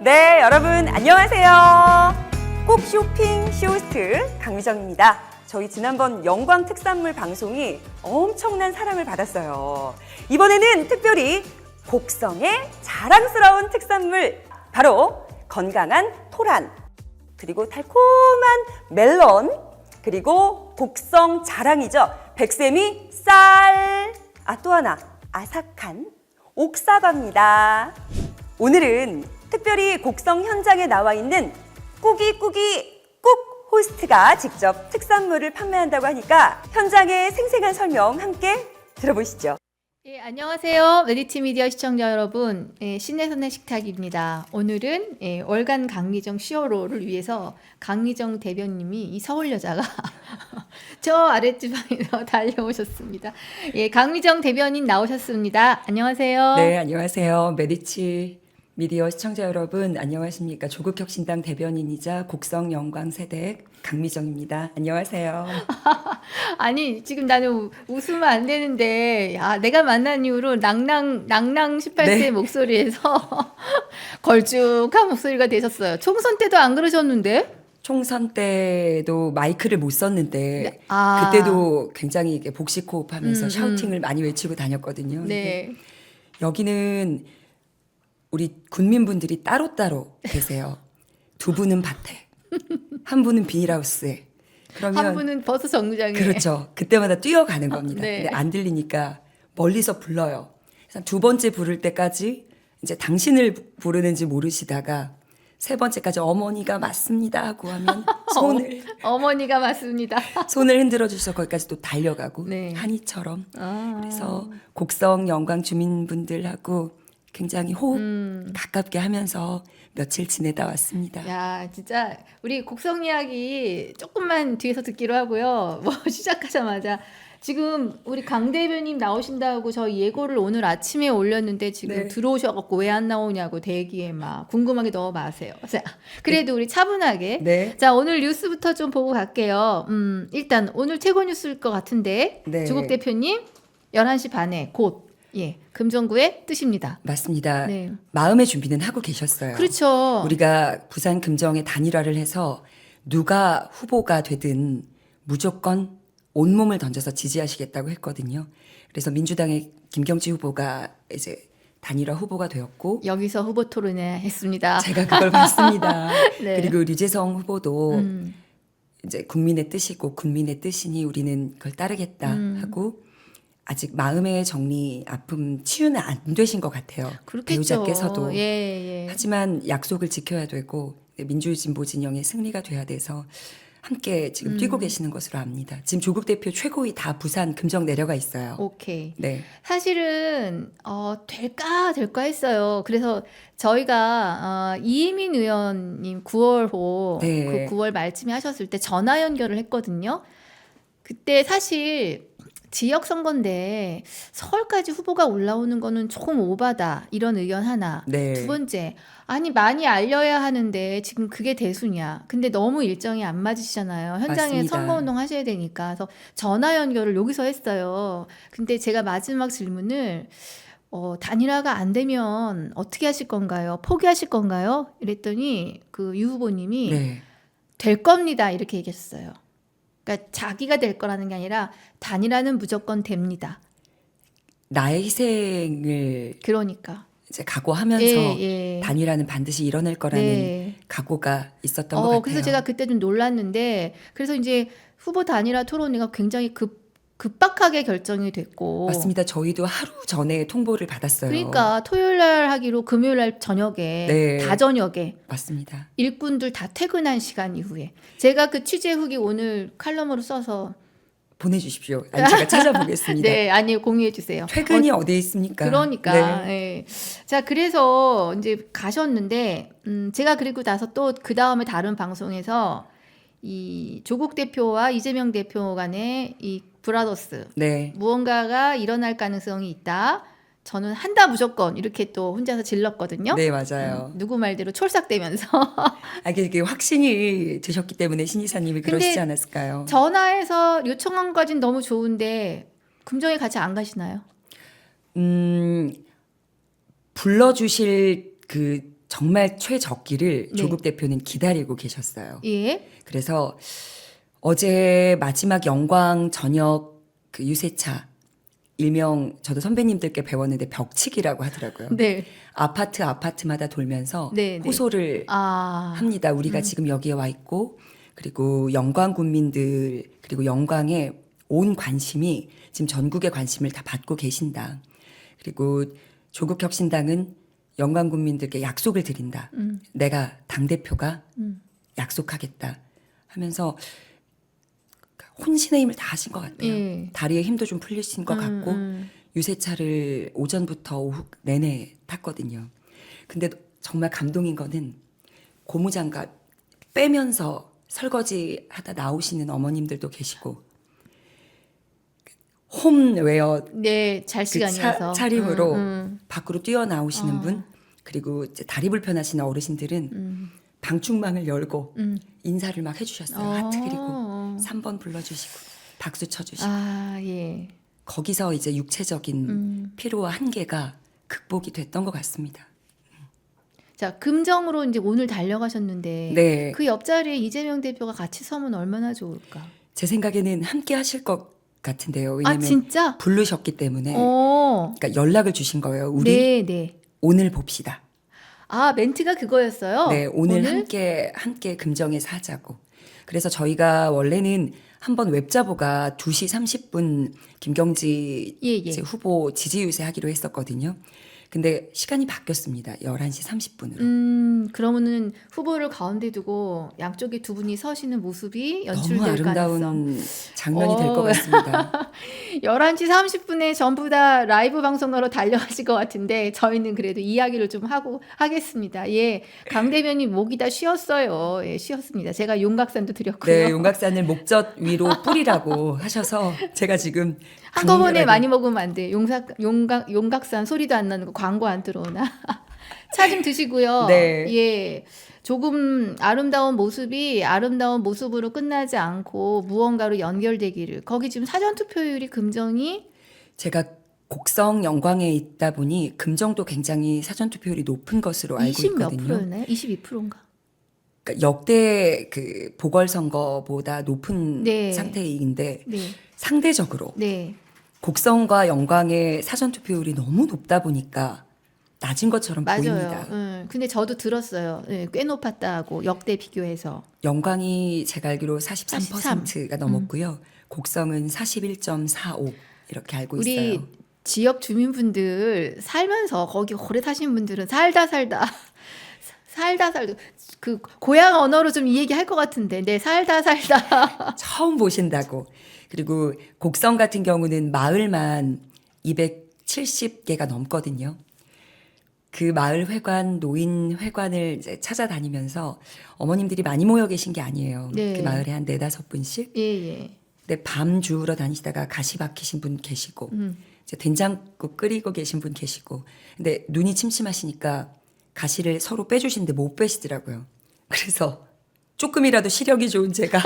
네, 여러분 안녕하세요. 꼭 쇼핑 쇼호스트 강미정입니다. 저희 지난번 영광 특산물 방송이 엄청난 사랑을 받았어요. 이번에는 특별히 곡성의 자랑스러운 특산물, 바로 건강한 토란, 그리고 달콤한 멜론, 그리고 곡성 자랑이죠. 백세미 쌀, 또 하나 아삭한 옥사과입니다. 오늘은 특별히 곡성 현장에 나와 있는 꾸기꾸기 꾹 호스트가 직접 특산물을 판매한다고 하니까 현장의 생생한 설명 함께 들어보시죠. 예, 안녕하세요. 메디티 미디어 시청자 여러분. 신내선의 식탁입니다. 오늘은 월간 강미정 시어로를 위해서 강미정 대변님이 이 서울 여자가 저 아랫지방에서 달려오셨습니다. 예, 강미정 대변인 나오셨습니다. 안녕하세요. 네, 안녕하세요. 메디치 미디어 시청자 여러분, 안녕하십니까. 조국혁신당 대변인이자 곡성 영광세대 강미정입니다. 안녕하세요. 아니, 지금 나는 웃으면 안 되는데, 내가 만난 이후로 낭낭 18세 네. 목소리에서 걸쭉한 목소리가 되셨어요. 총선 때도 안 그러셨는데? 총선 때도 마이크를 못 썼는데 네. 그때도 굉장히 이게 복식호흡하면서 샤우팅을 많이 외치고 다녔거든요. 네. 여기는 우리 군민분들이 따로따로 계세요. 두 분은 밭에, 한 분은 비닐하우스에. 그러면 한 분은 버스 정류장에. 그렇죠. 그때마다 뛰어가는 겁니다. 네. 근데 안 들리니까 멀리서 불러요. 그래서 두 번째 부를 때까지 이제 당신을 부르는지 모르시다가 세 번째까지 어머니가 맞습니다 하고 하면 어머니가 맞습니다. 손을 흔들어 주셔서 거기까지 또 달려가고 네. 한이처럼. 그래서 곡성 영광 주민분들하고 굉장히 호흡 가깝게 하면서 며칠 지내다 왔습니다. 야, 진짜 우리 곡성 이야기 조금만 뒤에서 듣기로 하고요. 뭐 시작하자마자 지금 우리 강 대변인 나오신다고 저 예고를 오늘 아침에 올렸는데 지금 네. 들어오셔갖고 왜 안 나오냐고 대기에 막 궁금하게 너무 마세요. 자, 그래도 우리 차분하게. 네. 자, 오늘 뉴스부터 좀 보고 갈게요. 일단 오늘 최고 뉴스일 것 같은데 네. 조국 대표님 11시 반에 곧 금정구의 뜻입니다. 맞습니다. 네. 마음의 준비는 하고 계셨어요. 그렇죠. 우리가 부산 금정에 단일화를 해서 누가 후보가 되든 무조건 온몸을 던져서 지지하시겠다고 했거든요. 그래서 민주당의 김경지 후보가 이제 단일화 후보가 되었고 여기서 후보 토론회 했습니다. 제가 그걸 봤습니다. 네. 그리고 류재성 후보도 이제 국민의 뜻이고 국민의 뜻이니 우리는 그걸 따르겠다 하고 아직 마음의 정리, 아픔 치유는 안 되신 것 같아요. 그렇겠죠. 배우자께서도. 예. 하지만 약속을 지켜야 되고 민주진보 진영의 승리가 돼야 돼서 함께 지금 뛰고 계시는 것으로 압니다. 지금 조국 대표 최고위 다 부산 금정 내려가 있어요. 오케이. 네. 사실은 될까 했어요. 그래서 저희가 이혜민 의원님 9월호 네. 그 9월 말쯤에 하셨을 때 전화 연결을 했거든요. 그때 사실 지역 선거인데 서울까지 후보가 올라오는 거는 조금 오바다 이런 의견 하나. 네. 두 번째, 아니 많이 알려야 하는데 지금 그게 대수냐. 근데 너무 일정이 안 맞으시잖아요. 현장에 맞습니다. 선거운동 하셔야 되니까. 그래서 전화 연결을 여기서 했어요. 근데 제가 마지막 질문을 단일화가 안 되면 어떻게 하실 건가요? 포기하실 건가요? 이랬더니 그 유 후보님이 네. 될 겁니다. 이렇게 얘기했어요. 그러니까 자기가 될 거라는 게 아니라 단일화는 무조건 됩니다. 나의 희생을 그러니까. 이제 각오하면서 예. 단일화는 반드시 이뤄낼 거라는 네. 각오가 있었던 것 같아요. 그래서 제가 그때 좀 놀랐는데 그래서 이제 후보 단일화 토론회가 굉장히 급박하게 결정이 됐고 맞습니다. 저희도 하루 전에 통보를 받았어요. 그러니까 토요일 날 하기로 금요일 날 저녁에 네. 다 저녁에 맞습니다. 일꾼들 다 퇴근한 시간 이후에 제가 그 취재 후기 오늘 칼럼으로 써서 보내주십시오. 아니, 제가 찾아보겠습니다. 네, 아니 공유해 주세요. 퇴근이 어디에 있습니까? 그러니까. 네. 예. 자, 그래서 이제 가셨는데 제가 그리고 나서 또 그 다음에 다른 방송에서 이 조국 대표와 이재명 대표 간의 이 브라더스 네. 무언가가 일어날 가능성이 있다. 저는 한다 무조건 이렇게 또 혼자서 질렀거든요. 네, 맞아요. 누구 말대로 촐싹대면서 이게 확신이 드셨기 때문에 신이사님이 근데 그러시지 않았을까요? 전화해서 요청한 것까진 너무 좋은데 금정에 같이 안 가시나요? 불러주실 그 정말 최적기를 네. 조국 대표는 기다리고 계셨어요. 예. 그래서 어제 마지막 영광 저녁 그 유세차 일명 저도 선배님들께 배웠는데 벽치기라고 하더라고요. 네. 아파트마다 돌면서 네, 네. 호소를 아. 합니다. 우리가 지금 여기에 와 있고 그리고 영광 국민들 그리고 영광에 온 관심이 지금 전국의 관심을 다 받고 계신다. 그리고 조국 혁신당은 영광 국민들께 약속을 드린다. 내가 당대표가 약속하겠다 하면서 혼신의 힘을 다 하신 것 같아요. 예. 다리에 힘도 좀 풀리신 것 같고 유세차를 오전부터 오후 내내 탔거든요. 근데 정말 감동인 거는 고무장갑 빼면서 설거지 하다 나오시는 어머님들도 계시고 홈웨어 네, 잘 그 시간이어서 차림으로 밖으로 뛰어나오시는 분 그리고 이제 다리 불편하신 어르신들은 방충망을 열고 인사를 막 해주셨어요. 하트 그리고 3번 불러주시고 박수 쳐주시고 아, 예. 거기서 이제 육체적인 피로와 한계가 극복이 됐던 것 같습니다. 자, 금정으로 이제 오늘 달려가셨는데 네. 그 옆자리에 이재명 대표가 같이 서면 얼마나 좋을까? 제 생각에는 함께 하실 것 같은데요. 아, 왜냐면 진짜? 부르셨기 때문에 어. 그러니까 연락을 주신 거예요. 우리 네, 네. 오늘 봅시다. 아, 멘트가 그거였어요? 네, 오늘 함께 금정에서 하자고. 그래서 저희가 원래는 한번 웹자보가 2시 30분 김경지 예, 예. 이제 후보 지지 유세하기로 했었거든요. 근데 시간이 바뀌었습니다. 11시 30분으로. 그러면은 후보를 가운데 두고 양쪽에 두 분이 서시는 모습이 너무 연출될 가능성. 아름다운 장면이 될 것 같습니다. 11시 30분에 전부 다 라이브 방송으로 달려가실 것 같은데 저희는 그래도 이야기를 좀 하고 하겠습니다. 예, 강 대변인 목이 다 쉬었어요. 예, 쉬었습니다. 제가 용각산도 드렸고요. 네, 용각산을 목젖 위로 뿌리라고 하셔서 제가 지금 한꺼번에 강렬하게- 많이 먹으면 안 돼. 용각산 소리도 안 나는 거 광고 안 들어오나? 차 좀 드시고요. 네. 예. 조금 아름다운 모습이 아름다운 모습으로 끝나지 않고 무언가로 연결되기를. 거기 지금 사전 투표율이 금정이 제가 곡성 영광에 있다 보니 금정도 굉장히 사전 투표율이 높은 것으로 알고 20 몇 있거든요. 프로였나요? 22%인가? 그러니까 역대 그 보궐선거보다 높은 네. 상태인데 네. 상대적으로 네. 곡성과 영광의 사전 투표율이 너무 높다 보니까 낮은 것처럼 맞아요. 보입니다. 근데 저도 들었어요. 예, 꽤 높았다고 역대 비교해서. 영광이 제가 알기로 43%가 넘었고요. 곡성은 41.45 이렇게 알고 우리 있어요. 지역 주민분들 살면서 거기 오래 사신 분들은 살다 그 고향 언어로 좀 이 얘기 할 것 같은데 네 살다 처음 보신다고. 그리고 곡성 같은 경우는 마을만 270개가 넘거든요. 그 마을 회관, 노인 회관을 이제 찾아다니면서 어머님들이 많이 모여 계신 게 아니에요. 네. 그 마을에 한 4-5분씩. 예예. 근데 밤 주우러 다니시다가 가시 박히신 분 계시고 이제 된장국 끓이고 계신 분 계시고 근데 눈이 침침하시니까 가시를 서로 빼주시는데 못 빼시더라고요. 그래서 조금이라도 시력이 좋은 제가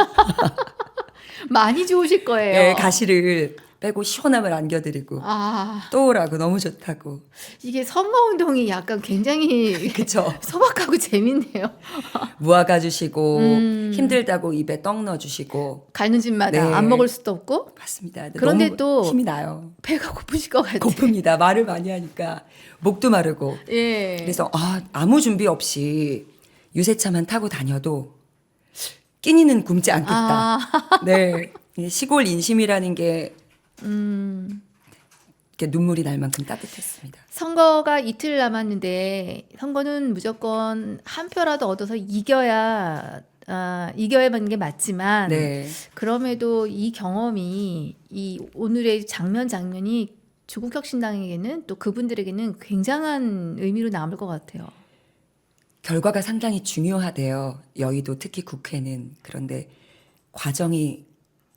많이 좋으실 거예요. 예, 가시를 빼고 시원함을 안겨드리고 아 또 오라고 너무 좋다고. 이게 선거운동이 약간 굉장히 그쵸. 소박하고 재밌네요. 무화과 주시고 힘들다고 입에 떡 넣어주시고 가는 집마다 네. 안 먹을 수도 없고 맞습니다. 근데 그런데 너무 또 힘이 나요. 배가 고프실 것 같아요. 고픕니다. 말을 많이 하니까 목도 마르고. 예. 그래서 아무 준비 없이 유세차만 타고 다녀도 끼니는 굶지 않겠다. 네, 이 시골 인심이라는 게 이렇게 눈물이 날 만큼 따뜻했습니다. 선거가 이틀 남았는데 선거는 무조건 한 표라도 얻어서 이겨야만 게 맞지만 네, 그럼에도 이 경험이 이 오늘의 장면이 조국 혁신당에게는 또 그분들에게는 굉장한 의미로 남을 것 같아요. 결과가 상당히 중요하대요. 여의도 특히 국회는. 그런데 과정이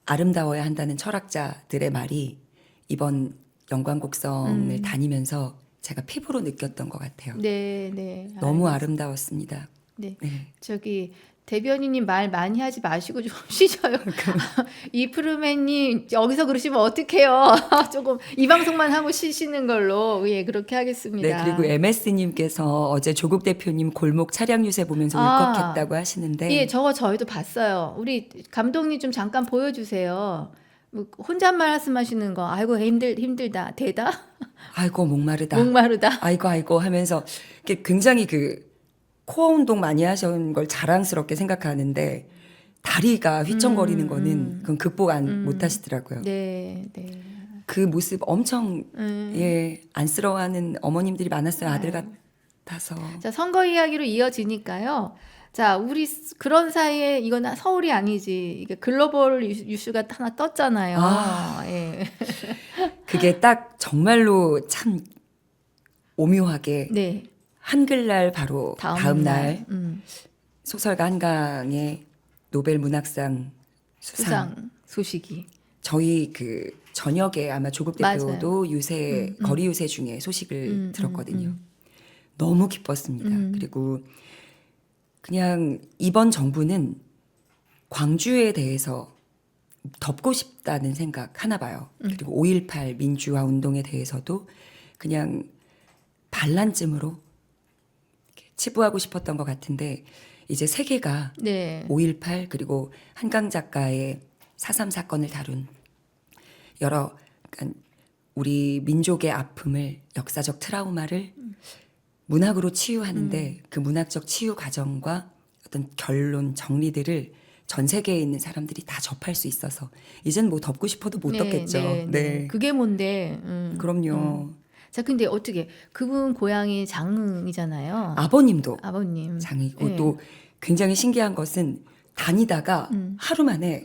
아름다워야 한다는 철학자들의 말이 이번 영광곡성을 다니면서 제가 피부로 느꼈던 것 같아요. 네, 네. 너무 알겠습니다. 아름다웠습니다. 네. 네. 저기 대변인님 말 많이 하지 마시고 좀 쉬셔요. 이프루맨님 여기서 그러시면 어떡해요. 조금 이 방송만 하고 쉬시는 걸로 예 그렇게 하겠습니다. 네, 그리고 MS님께서 어제 조국 대표님 골목 차량 유세 보면서 아. 울컥했다고 하시는데 예, 저희도 봤어요. 우리 감독님 좀 잠깐 보여주세요. 뭐 혼잣말 말씀하시는 거. 아이고 힘들다. 대다. 아이고 목마르다. 목마르다. 아이고 하면서 이게 굉장히 그 코어 운동 많이 하신 걸 자랑스럽게 생각하는데 다리가 휘청거리는 거는 그건 극복 못 하시더라고요. 네, 네. 그 모습 엄청 예 안쓰러워하는 어머님들이 많았어요. 아들 같아서. 자, 선거 이야기로 이어지니까요. 자, 우리 그런 사이에 이건 서울이 아니지. 이게 글로벌 이슈가 하나 떴잖아요. 아. 예. 그게 딱 정말로 참 오묘하게 네. 한글날 바로 다음 날 음. 소설가 한강의 노벨 문학상 수상. 수상 소식이. 저희 그 저녁에 아마 조국 대표도 유세 거리 유세 중에 소식을 들었거든요. 너무 기뻤습니다. 그리고 그냥 이번 정부는 광주에 대해서 덮고 싶다는 생각 하나 봐요. 그리고 5.18 민주화 운동에 대해서도 그냥 반란쯤으로 이렇게 치부하고 싶었던 것 같은데 이제 세계가 네. 5.18 그리고 한강 작가의 4.3 사건을 다룬 여러 그러니까 우리 민족의 아픔을 역사적 트라우마를 문학으로 치유하는데 그 문학적 치유 과정과 어떤 결론 정리들을 전 세계에 있는 사람들이 다 접할 수 있어서 이젠 뭐 덮고 싶어도 못 덮겠죠. 네. 그게 뭔데? 그럼요. 자, 근데 어떻게 그분 고향이 장흥이잖아요. 아버님도 아버님. 장이고 네. 또 굉장히 신기한 것은 다니다가 하루 만에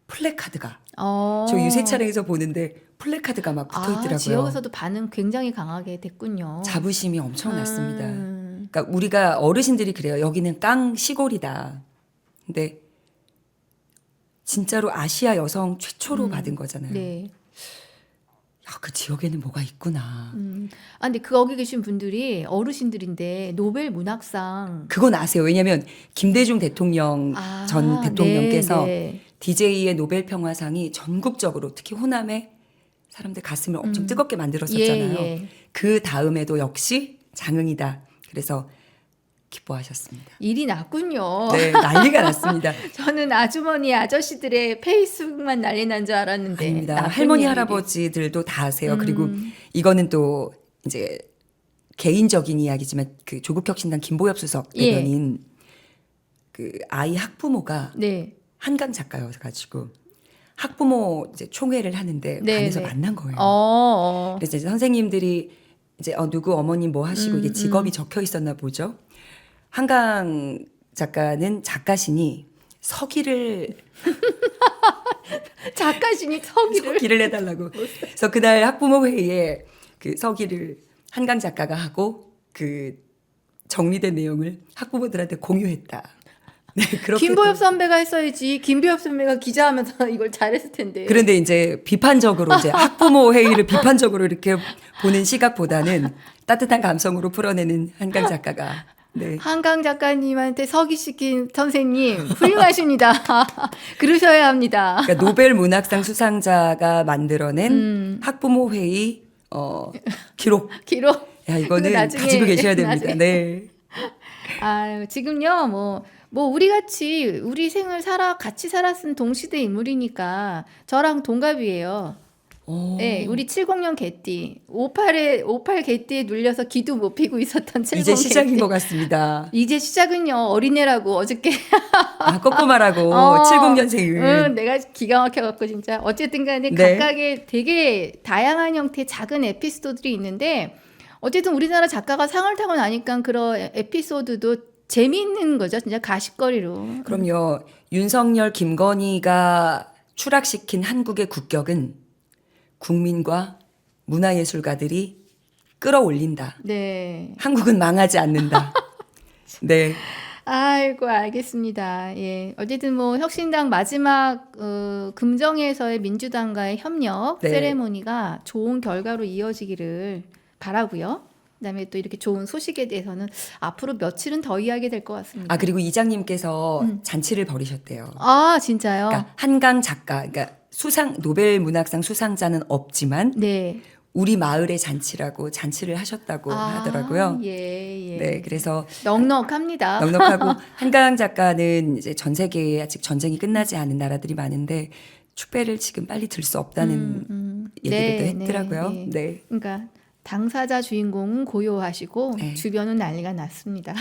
플래카드가 저 유세 차량에서 보는데 플래카드가 막 붙어 있더라고요. 지역에서도 반응 굉장히 강하게 됐군요. 자부심이 엄청났습니다. 그러니까 우리가 어르신들이 그래요. 여기는 깡 시골이다. 근데 진짜로 아시아 여성 최초로 받은 거잖아요. 네. 야, 그 지역에는 뭐가 있구나. 근데 거기 계신 분들이 어르신들인데 노벨 문학상 그건 아세요. 왜냐하면 김대중 대통령 전 대통령께서 네. DJ의 노벨 평화상이 전국적으로 특히 호남의 사람들 가슴을 엄청 뜨겁게 만들었었잖아요. 예. 그 다음에도 역시 장흥이다. 그래서 기뻐하셨습니다. 일이 났군요. 네, 난리가 났습니다. 저는 아주머니 아저씨들의 페이스북만 난리 난 줄 알았는데 아닙니다. 나쁜 할머니 일이. 할아버지들도 다 아세요. 그리고 이거는 또 이제 개인적인 이야기지만 그 조국혁신당 김보엽 수석 예. 대변인 그 아이 학부모가 네. 한강 작가여가지고 학부모 이제 총회를 하는데 네, 반에서 네. 만난 거예요. 그래서 이제 선생님들이 이제 누구 어머님 뭐 하시고 이게 직업이 적혀 있었나 보죠. 한강 작가는 작가시니 서기를 작가신이 서기를 서기를 해달라고. 그래서 그날 학부모 회의에 그 서기를 한강 작가가 하고 그 정리된 내용을 학부모들한테 공유했다. 네, 그렇게 김보엽 선배가 했어야지. 김보엽 선배가 기자하면서 이걸 잘했을 텐데. 그런데 이제 비판적으로 이제 학부모 회의를 비판적으로 이렇게 보는 시각보다는 따뜻한 감성으로 풀어내는 한강 작가가 네. 한강 작가님한테 서기시킨 선생님 훌륭하십니다. 그러셔야 합니다. 그러니까 노벨 문학상 수상자가 만들어낸 학부모 회의 기록. 기록. 야, 이거는 나중에- 가지고 계셔야 됩니다. 나중에. 네. 지금요, 뭐 우리 같이 우리 생을 같이 살았은 동시대 인물이니까 저랑 동갑이에요. 오. 네, 우리 70년 개띠, 58 개띠에 눌려서 기도 못 피고 있었던 70 이제 시작인 개띠. 것 같습니다. 이제 시작은요, 어린애라고 어저께. 거꾸말하고 70년생은 내가 기가 막혀갖고 진짜. 어쨌든 간에 네. 각각의 되게 다양한 형태의 작은 에피소드들이 있는데 어쨌든 우리나라 작가가 상을 타고 나니까 그런 에피소드도 재미있는 거죠. 진짜 가십거리로. 그럼요. 윤석열, 김건희가 추락시킨 한국의 국격은 국민과 문화예술가들이 끌어올린다. 네. 한국은 망하지 않는다. 네. 아이고 알겠습니다. 예. 어쨌든 뭐 혁신당 마지막 금정에서의 민주당과의 협력 네. 세레모니가 좋은 결과로 이어지기를 바라고요. 그다음에 또 이렇게 좋은 소식에 대해서는 앞으로 며칠은 더 이야기 될 것 같습니다. 아, 그리고 이장님께서 잔치를 벌이셨대요. 아, 진짜요? 그러니까 한강 작가, 그러니까 노벨 문학상 수상자는 없지만 네. 우리 마을의 잔치라고 잔치를 하셨다고 하더라고요. 예, 예. 네, 그래서 넉넉합니다. 넉넉하고 한강 작가는 이제 전 세계에 아직 전쟁이 끝나지 않은 나라들이 많은데 축배를 지금 빨리 들 수 없다는 얘기를 또 했더라고요. 네. 네. 그러니까 당사자 주인공은 고요하시고 네. 주변은 난리가 났습니다.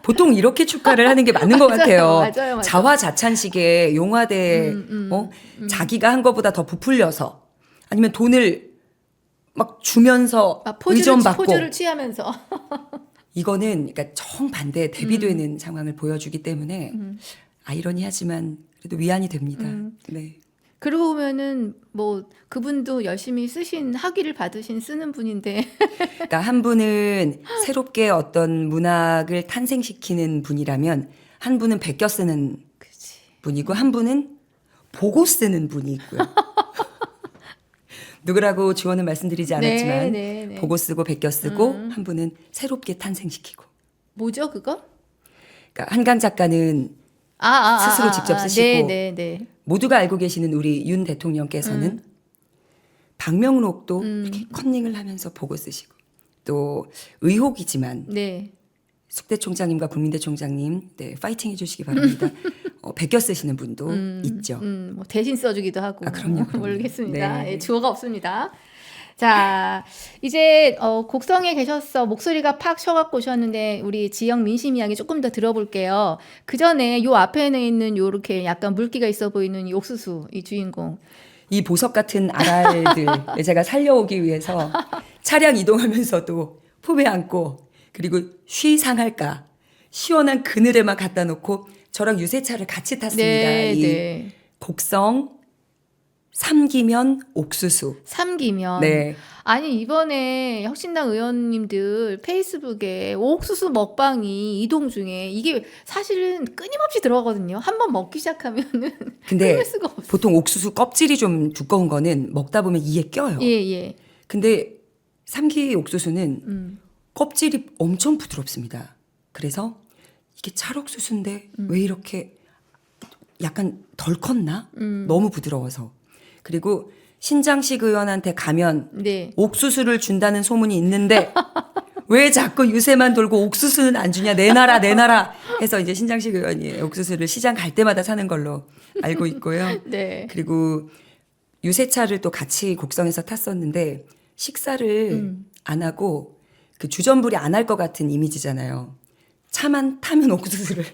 보통 이렇게 축하를 하는 게 맞는 것 같아요. 맞아요. 자화자찬식의 용화대 자기가 한 것보다 더 부풀려서 아니면 돈을 막 주면서 막 의존받고 포즈를 취하면서. 이거는 그러니까 정반대 대비되는 상황을 보여주기 때문에 아이러니하지만 그래도 위안이 됩니다. 네. 그러고 보면은 뭐 그분도 열심히 쓰신 학위를 받으신 쓰는 분인데 그러니까 한 분은 새롭게 어떤 문학을 탄생시키는 분이라면 한 분은 베껴 쓰는 그치. 분이고 한 분은 보고 쓰는 분이 있고요. 누구라고 지원은 말씀드리지 않았지만 네. 보고 쓰고 베껴 쓰고 한 분은 새롭게 탄생시키고. 뭐죠 그거? 그러니까 한강 작가는 스스로 직접 쓰시고 네. 모두가 알고 계시는 우리 윤 대통령께서는 박명록도 이렇게 컨닝을 하면서 보고 쓰시고 또 의혹이지만 네. 숙대 총장님과 국민대 총장님 네, 파이팅 해주시기 바랍니다. 베껴 쓰시는 분도 있죠. 뭐 대신 써주기도 하고. 아, 그럼요. 모르겠습니다. 네. 예, 주어가 없습니다. 자, 이제 곡성에 계셔서 목소리가 팍 쉬어갖고 오셨는데 우리 지역 민심 이야기 조금 더 들어볼게요. 그 전에 요 앞에 있는 요렇게 약간 물기가 있어 보이는 이 옥수수 이 주인공. 이 보석 같은 아랄들 제가 살려오기 위해서 차량 이동하면서도 품에 안고 그리고 쉬상할까 시원한 그늘에만 갖다 놓고 저랑 유세차를 같이 탔습니다. 이 곡성 삼기면 옥수수. 삼기면. 네. 아니 이번에 혁신당 의원님들 페이스북에 옥수수 먹방이 이동 중에 이게 사실은 끊임없이 들어가거든요. 한번 먹기 시작하면은 근데 끊을 수가 없어. 보통 옥수수 껍질이 좀 두꺼운 거는 먹다 보면 이에 껴요. 예. 근데 삼기 옥수수는 껍질이 엄청 부드럽습니다. 그래서 이게 찰옥수수인데 왜 이렇게 약간 덜 컸나? 너무 부드러워서. 그리고 신장식 의원한테 가면 네. 옥수수를 준다는 소문이 있는데 왜 자꾸 유세만 돌고 옥수수는 안 주냐 내놔라 해서 이제 신장식 의원이 옥수수를 시장 갈 때마다 사는 걸로 알고 있고요. 네. 그리고 유세차를 또 같이 곡성에서 탔었는데 식사를 안 하고 그 주전부리 안 할 것 같은 이미지잖아요. 차만 타면 옥수수를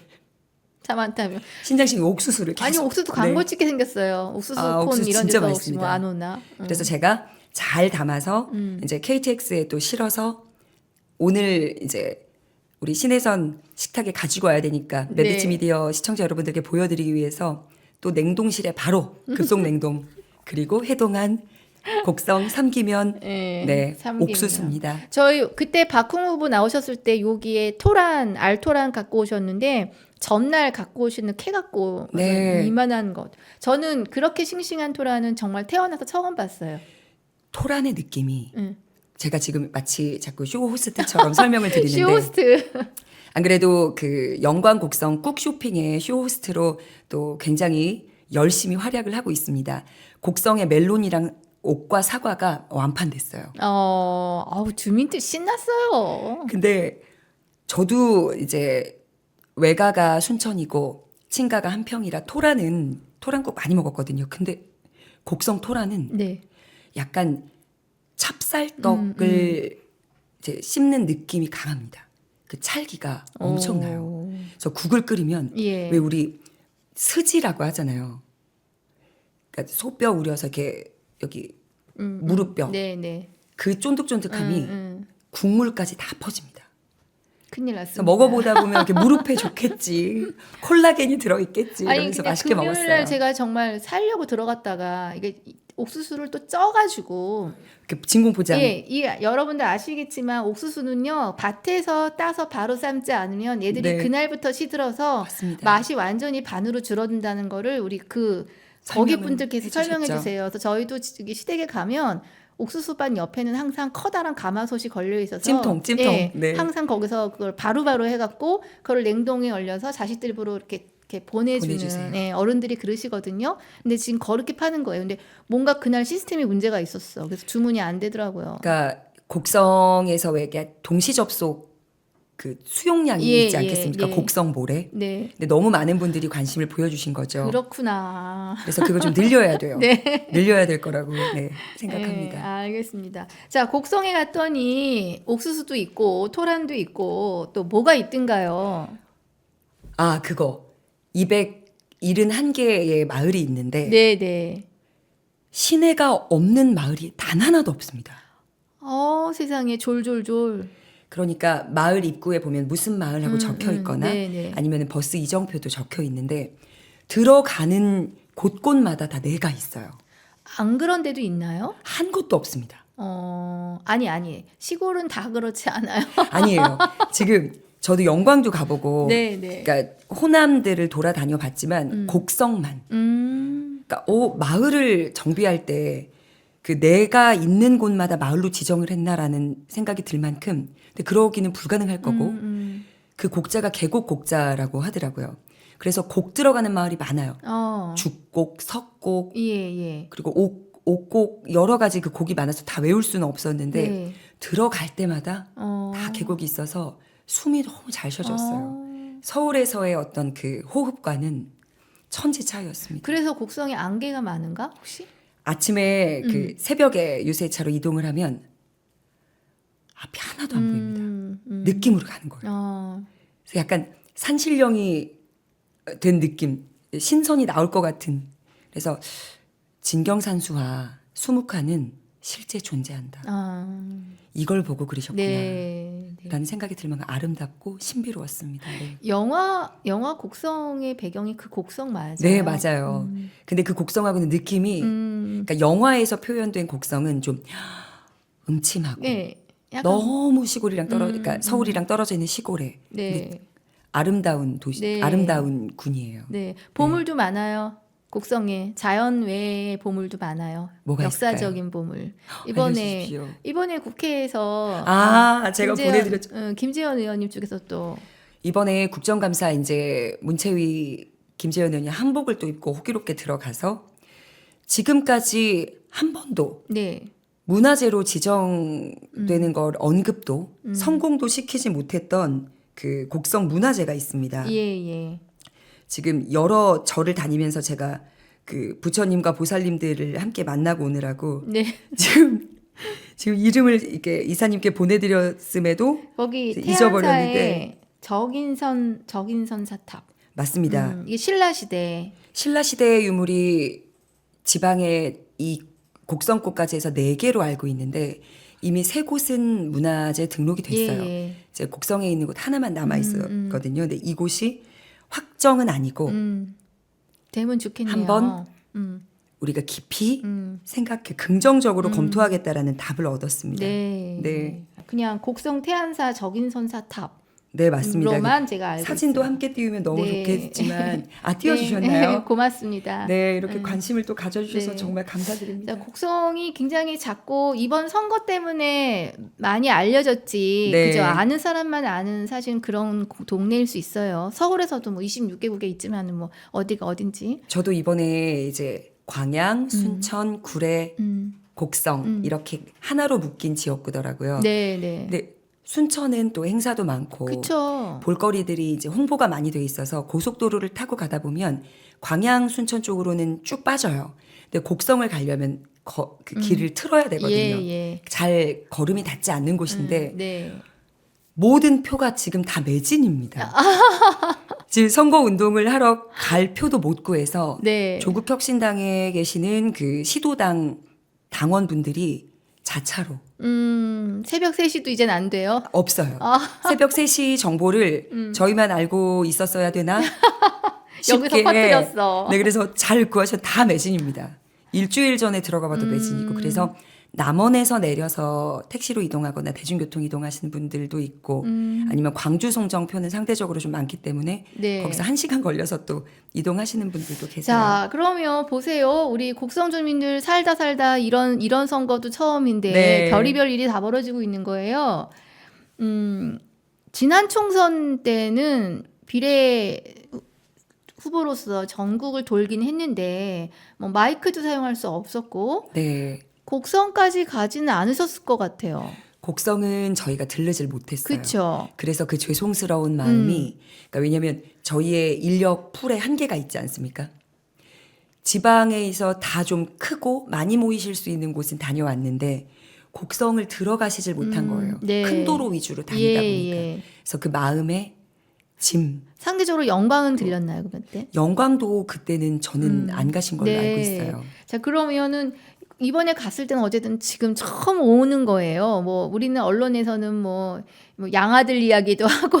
차만 타면. 신장식 옥수수를 계속. 아니 옥수수 광고 찍게 생겼어요. 옥수수 콘 옥수수 이런 진짜 데서 혹시 뭐 맛있습니다. 안 오나? 그래서 제가 잘 담아서 이제 KTX에 또 실어서 오늘 이제 우리 신혜선 식탁에 가지고 와야 되니까 네. 메디치 미디어 시청자 여러분들께 보여드리기 위해서 또 냉동실에 바로 급속 냉동 그리고 해동한 곡성 삼기면 네, 삼기면. 옥수수입니다. 저희 그때 박홍 후보 나오셨을 때 여기에 토란 알토란 갖고 오셨는데 전날 갖고 오시는 캐 갖고 네. 이만한 것. 저는 그렇게 싱싱한 토란은 정말 태어나서 처음 봤어요. 토란의 느낌이 응. 제가 지금 마치 자꾸 쇼 호스트처럼 설명을 드리는데 쇼호스트. 안 그래도 그 영광 곡성 꾹 쇼핑의 쇼 호스트로 또 굉장히 열심히 활약을 하고 있습니다. 곡성의 멜론이랑 옥과 사과가 완판됐어요. 주민들 신났어요. 근데 저도 이제 외가가 순천이고 친가가 한평이라 토란국 많이 먹었거든요. 근데 곡성 토란은 네. 약간 찹쌀떡을 이제 씹는 느낌이 강합니다. 그 찰기가 엄청나요. 그래서 국을 끓이면 예. 왜 우리 스지라고 하잖아요. 그러니까 소뼈 우려서 이렇게 여기 무릎뼈 네. 그 쫀득쫀득함이 국물까지 다 퍼집니다. 큰일 그래서 났습니다. 먹어보다 보면 이렇게 무릎에 좋겠지, 콜라겐이 들어있겠지 이러면서 근데 맛있게 금요일 먹었어요. 날 제가 정말 살려고 들어갔다가 이게 옥수수를 또 쪄가지고 그 진공 포장. 여러분들 아시겠지만 옥수수는요 밭에서 따서 바로 삶지 않으면 얘들이 네. 그날부터 시들어서 맞습니다. 맛이 완전히 반으로 줄어든다는 거를 우리 거기 설명을 분들께서 해주셨죠. 설명해 주세요. 그래서 저희도 시댁에 가면 옥수수밭 옆에는 항상 커다란 가마솥이 걸려 있어서 찜통. 예, 네. 항상 거기서 그걸 바로바로 해갖고 그걸 냉동에 얼려서 자식들 보러 이렇게 보내주는 보내주세요. 예, 어른들이 그러시거든요. 근데 지금 그렇게 파는 거예요. 근데 뭔가 그날 시스템이 문제가 있었어. 그래서 주문이 안 되더라고요. 그러니까 곡성에서 왜 이게 동시 접속 그 수용량이 예, 있지 않겠습니까? 예. 곡성 모래. 네, 근데 너무 많은 분들이 관심을 보여주신 거죠. 그렇구나. 그래서 그걸 좀 늘려야 돼요. 네. 늘려야 될 거라고 네, 네, 생각합니다. 알겠습니다. 자, 곡성에 갔더니 옥수수도 있고 토란도 있고 또 뭐가 있던가요? 아, 그거 271개의 마을이 있는데 네, 네. 시내가 없는 마을이 단 하나도 없습니다. 세상에 졸졸졸. 그러니까 마을 입구에 보면 무슨 마을하고 적혀 있거나 네, 네. 아니면 버스 이정표도 적혀 있는데 들어가는 곳곳마다 다 내가 있어요. 안 그런 데도 있나요? 한 곳도 없습니다. 아니. 시골은 다 그렇지 않아요? 아니에요. 지금 저도 영광도 가보고 네, 네. 그러니까 호남들을 돌아다녀 봤지만 곡성만 그러니까 마을을 정비할 때 그 내가 있는 곳마다 마을로 지정을 했나라는 생각이 들 만큼 근데 그러기는 불가능할 거고 그 곡자가 계곡 곡자라고 하더라고요. 그래서 곡 들어가는 마을이 많아요. 죽곡, 석곡, 예. 그리고 옥곡 여러 가지 그 곡이 많아서 다 외울 수는 없었는데 네. 들어갈 때마다 다 계곡이 있어서 숨이 너무 잘 쉬어졌어요. 어. 서울에서의 어떤 그 호흡과는 천지 차이였습니다. 그래서 곡성에 안개가 많은가 혹시? 아침에 그 새벽에 유세차로 이동을 하면 앞이 하나도 안 보입니다. 느낌으로 가는 거예요. 그래서 약간 산신령이 된 느낌, 신선이 나올 것 같은. 그래서 진경산수와 수묵화는 실제 존재한다. 이걸 보고 그러셨구나. 네. 라는 생각이 들 만큼 아름답고 신비로웠습니다. 네. 영화 곡성의 배경이 그 곡성 맞아요? 네, 맞아요. 근데 그 곡성하고는 느낌이 그러니까 영화에서 표현된 곡성은 좀 음침하고 네. 약간 너무 시골이랑 그러니까 서울이랑 떨어져 있는 시골에 네. 아름다운 도시, 네. 아름다운 군이에요. 네. 보물도 많아요. 곡성에 자연 외의 보물도 많아요. 뭐가 역사적인 보물. 알려주십시오. 이번에 국회에서 제가 보내드렸죠. 김재현 의원님 쪽에서 또 이번에 국정감사 이제 문채위 김재현 의원이 한복을 또 입고 호기롭게 들어가서 지금까지 한 번도 네. 문화재로 지정되는 걸 언급도 성공도 시키지 못했던 그 곡성 문화재가 있습니다. 예. 지금 여러 절을 다니면서 제가 그 부처님과 보살님들을 함께 만나고 오느라고 네. 지금 이름을 이렇게 이사님께 보내드렸음에도 거기 잊어버렸는데 태안사의 적인선 사탑. 맞습니다. 이게 신라 시대. 신라 시대의 유물이 지방에 이 곡성꽃까지 해서 4개로 알고 있는데 이미 3곳은 문화재 등록이 됐어요. 예. 이제 곡성에 있는 곳 하나만 남아 있었거든요. 근데 이곳이 확정은 아니고 되면 좋겠네요. 한번 우리가 깊이 생각해 긍정적으로 검토하겠다라는 답을 얻었습니다. 네. 그냥 곡성 태안사 적인선 사탑. 네, 맞습니다. 로만 제가 알고 사진도 있어요. 함께 띄우면 너무 네. 좋겠지만 네. 띄워주셨나요? 고맙습니다. 네, 이렇게 관심을 또 가져주셔서 네. 정말 감사드립니다. 자, 곡성이 굉장히 작고 이번 선거 때문에 많이 알려졌지. 네. 그죠? 아는 사람만 아는 사실 그런 동네일 수 있어요. 서울에서도 뭐 26개국에 있지만 뭐 어디가 어딘지. 저도 이번에 이제 광양, 순천, 구례, 곡성 이렇게 하나로 묶인 지역구더라고요. 네. 근데 순천은 또 행사도 많고 그쵸. 볼거리들이 이제 홍보가 많이 돼 있어서 고속도로를 타고 가다 보면 광양, 순천 쪽으로는 쭉 빠져요. 근데 곡성을 가려면 그 길을 틀어야 되거든요. 예. 잘 걸음이 닿지 않는 곳인데 네. 모든 표가 지금 다 매진입니다. 지금 선거 운동을 하러 갈 표도 못 구해서 네. 조국혁신당에 계시는 그 시도당 당원분들이 자차로 새벽 3시도 이젠 안 돼요. 없어요. 새벽 3시 정보를 저희만 알고 있었어야 되나? 여기서 퍼뜨렸어. 네, 그래서 잘 구하셔 다 매진입니다. 일주일 전에 들어가 봐도 매진이고 그래서 남원에서 내려서 택시로 이동하거나 대중교통 이동하시는 분들도 있고 아니면 광주 송정표는 상대적으로 좀 많기 때문에 네. 거기서 1시간 걸려서 또 이동하시는 분들도 계세요. 자, 그러면 보세요. 우리 곡성 주민들 살다 이런 선거도 처음인데 네. 별의별 일이 다 벌어지고 있는 거예요. 지난 총선 때는 비례 후보로서 전국을 돌긴 했는데 뭐 마이크도 사용할 수 없었고 네. 곡성까지 가지는 않으셨을 것 같아요. 곡성은 저희가 들르질 못했어요. 그렇죠. 그래서 그 죄송스러운 마음이 그러니까 왜냐하면 저희의 인력 풀에 한계가 있지 않습니까? 지방에서 다 좀 크고 많이 모이실 수 있는 곳은 다녀왔는데 곡성을 들어가시질 못한 거예요. 네. 큰 도로 위주로 다니다 보니까. 예. 그래서 그 마음에 짐. 상대적으로 영광은 들렸나요, 그때? 영광도 그때는 저는 안 가신 걸로 네. 알고 있어요. 자, 그러면은 이번에 갔을 때는 어쨌든 지금 처음 오는 거예요. 뭐 우리는 언론에서는 뭐 양아들 이야기도 하고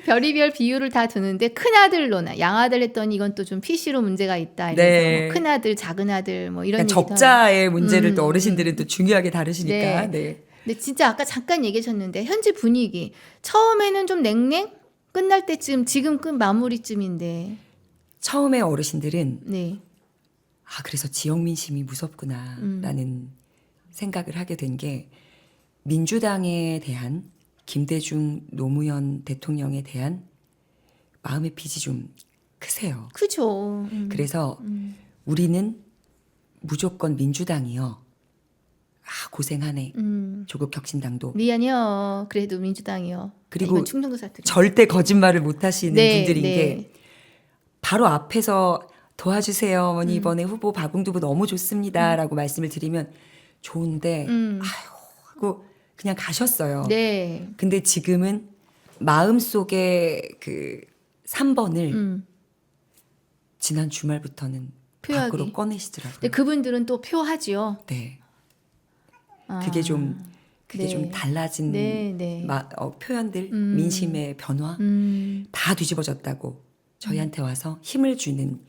별의별 비유를 다 두는데 큰아들로나 양아들 했더니 이건 또 좀 PC로 문제가 있다. 이래서 네. 뭐 큰아들, 작은아들 뭐 이런 그러니까 얘기도 적자의 문제를 또 어르신들은 또 중요하게 다루시니까. 네. 네. 근데 진짜 아까 잠깐 얘기하셨는데 현지 분위기 처음에는 좀 냉랭 끝날 때쯤 지금 끝 마무리쯤인데 처음에 어르신들은 네. 그래서 지역 민심이 무섭구나라는 생각을 하게 된 게 민주당에 대한 김대중 노무현 대통령에 대한 마음의 빚이 좀 크세요. 그죠. 그래서 우리는 무조건 민주당이요. 고생하네. 조국혁신당도. 미안해요. 그래도 민주당이요. 그리고 이건 충청도 사투리. 절대 거짓말을 못 하시는 네, 분들인 네. 게 바로 앞에서 도와주세요. 어머니 이번에 후보 박웅두부 너무 좋습니다라고 말씀을 드리면 좋은데 하고 그냥 가셨어요. 네. 근데 지금은 마음속에 그 3번을 지난 주말부터는 표하기. 밖으로 꺼내시더라고요. 근데 그분들은 또 표하지요. 네. 아, 그게 좀 네. 달라진 네, 네. 표현들, 민심의 변화 다 뒤집어졌다고 저희한테 와서 힘을 주는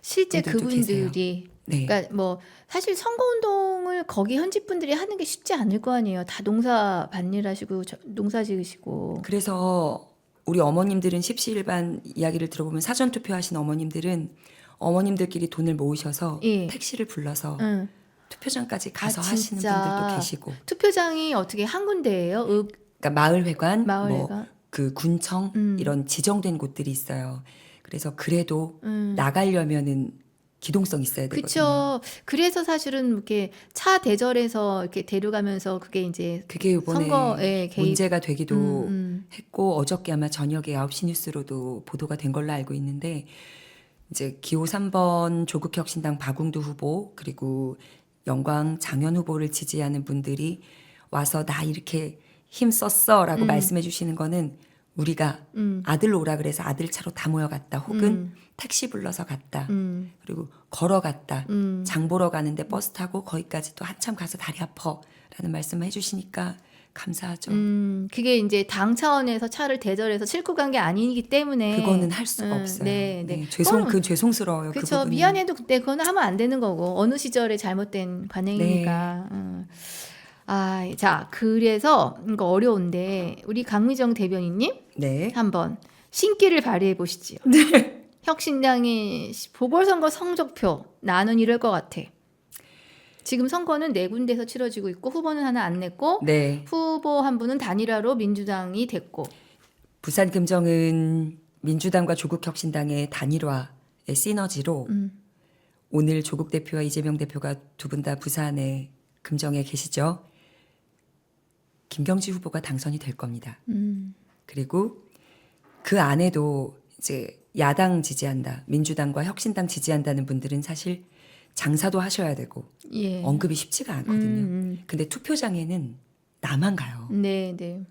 실제 분들도 그분들이 네. 그러니까 뭐 사실 선거운동을 거기 현지 분들이 하는 게 쉽지 않을 거 아니에요. 다 농사 밭일 하시고 농사 지으시고. 그래서 우리 어머님들은 십시일반 이야기를 들어보면 사전 투표하신 어머님들은 어머님들끼리 돈을 모으셔서 예. 택시를 불러서 응. 투표장까지 가서 아, 하시는 진짜. 분들도 계시고. 투표장이 어떻게 한 군데예요? 그러니까 마을회관, 마을회관? 그 군청 이런 지정된 곳들이 있어요. 그래서 그래도 음. 나가려면은 기동성 있어야 되거든요. 그렇죠. 그래서 사실은 이렇게 차 대절해서 이렇게 데려가면서 그게 이제 그게 이번에 선거에 개입. 문제가 되기도 음. 했고 어저께 아마 저녁에 9시 뉴스로도 보도가 된 걸로 알고 있는데 이제 기호 3번 조국혁신당 박웅두 후보 그리고 영광 장현 후보를 지지하는 분들이 와서 나 이렇게 힘 썼어라고 말씀해 주시는 거는 우리가 아들 오라 그래서 아들 차로 다 모여갔다 혹은 택시 불러서 갔다 그리고 걸어갔다 장 보러 가는데 버스 타고 거기까지 또 한참 가서 다리 아파라는 말씀을 해주시니까 감사하죠. 그게 이제 당 차원에서 차를 대절해서 싣고 간 게 아니기 때문에 그거는 할 수가 없어요. 네, 네. 그 죄송스러워요. 그 그렇죠. 부분은. 미안해도 그때 그건 하면 안 되는 거고 어느 시절에 잘못된 관행이니까. 자, 그래서 이거 어려운데 우리 강미정 대변인님 네. 한번 신기를 발휘해 보시지요. 네. 혁신당의 보궐선거 성적표 나는 이럴 것 같아. 지금 선거는 4군데에서 치러지고 있고 후보는 하나 안 냈고 네. 후보 한 분은 단일화로 민주당이 됐고 부산 금정은 민주당과 조국혁신당의 단일화의 시너지로 오늘 조국 대표와 이재명 대표가 두 분 다 부산에 금정에 계시죠. 김경지 후보가 당선이 될 겁니다. 그리고 그 안에도 이제 야당 지지한다, 민주당과 혁신당 지지한다는 분들은 사실 장사도 하셔야 되고 예. 언급이 쉽지가 않거든요. 근데 투표장에는 나만 가요. 네, 네.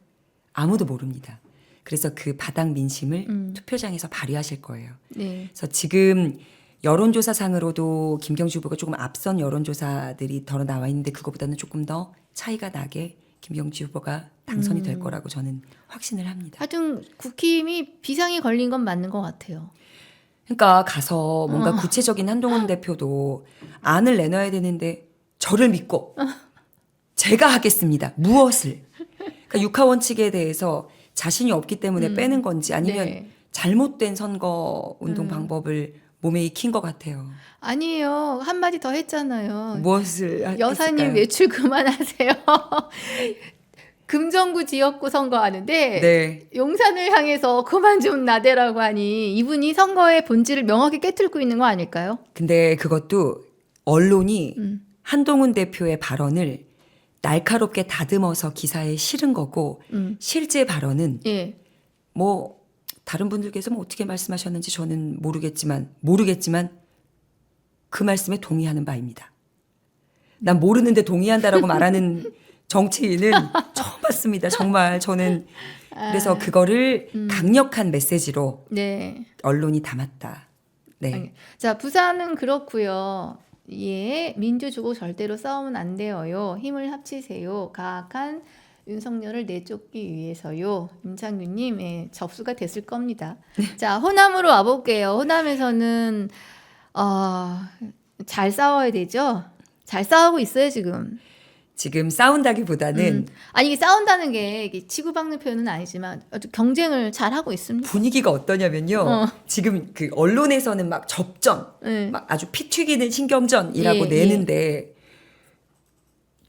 아무도 모릅니다. 그래서 그 바닥 민심을 투표장에서 발휘하실 거예요. 네. 그래서 지금 여론조사상으로도 김경지 후보가 조금 앞선 여론조사들이 덜어 나와 있는데 그거보다는 조금 더 차이가 나게 김경지 후보가 당선이 될 거라고 저는 확신을 합니다. 하여튼 국힘이 비상이 걸린 건 맞는 것 같아요. 그러니까 가서 뭔가 구체적인 한동훈 대표도 안을 내놔야 되는데 저를 믿고 제가 하겠습니다. 무엇을? 그러니까 육하 원칙에 대해서 자신이 없기 때문에 빼는 건지 아니면 네. 잘못된 선거 운동 방법을 몸에 익힌 것 같아요. 아니에요. 한마디 더 했잖아요. 무엇을 여사님 했을까요? 외출 그만하세요. 금정구 지역구 선거하는데 네. 용산을 향해서 그만 좀 나대라고 하니 이분이 선거의 본질을 명확히 깨뚫고 있는 거 아닐까요? 근데 그것도 언론이 음. 한동훈 대표의 발언을 날카롭게 다듬어서 기사에 실은 거고 실제 발언은 예. 뭐 다른 분들께서 뭐 어떻게 말씀하셨는지 저는 모르겠지만 그 말씀에 동의하는 바입니다. 난 모르는데 동의한다라고 말하는 정치인은 처음 봤습니다. 정말 저는 그래서 그거를 강력한 메시지로 네. 언론이 담았다. 네. 아니, 자, 부산은 그렇고요. 예, 민주주고 절대로 싸우면 안 돼요. 힘을 합치세요. 가악한 윤석열을 내쫓기 위해서요. 임창규님, 예, 접수가 됐을 겁니다. 자, 호남으로 와볼게요. 호남에서는 잘 싸워야 되죠. 잘 싸우고 있어요 지금. 지금 싸운다기보다는 아니 이게 싸운다는 게 이게 치고박는 표현은 아니지만 아주 경쟁을 잘 하고 있습니다. 분위기가 어떠냐면요. 지금 그 언론에서는 막 접전, 네. 막 아주 피 튀기는 신경전이라고 예, 내는데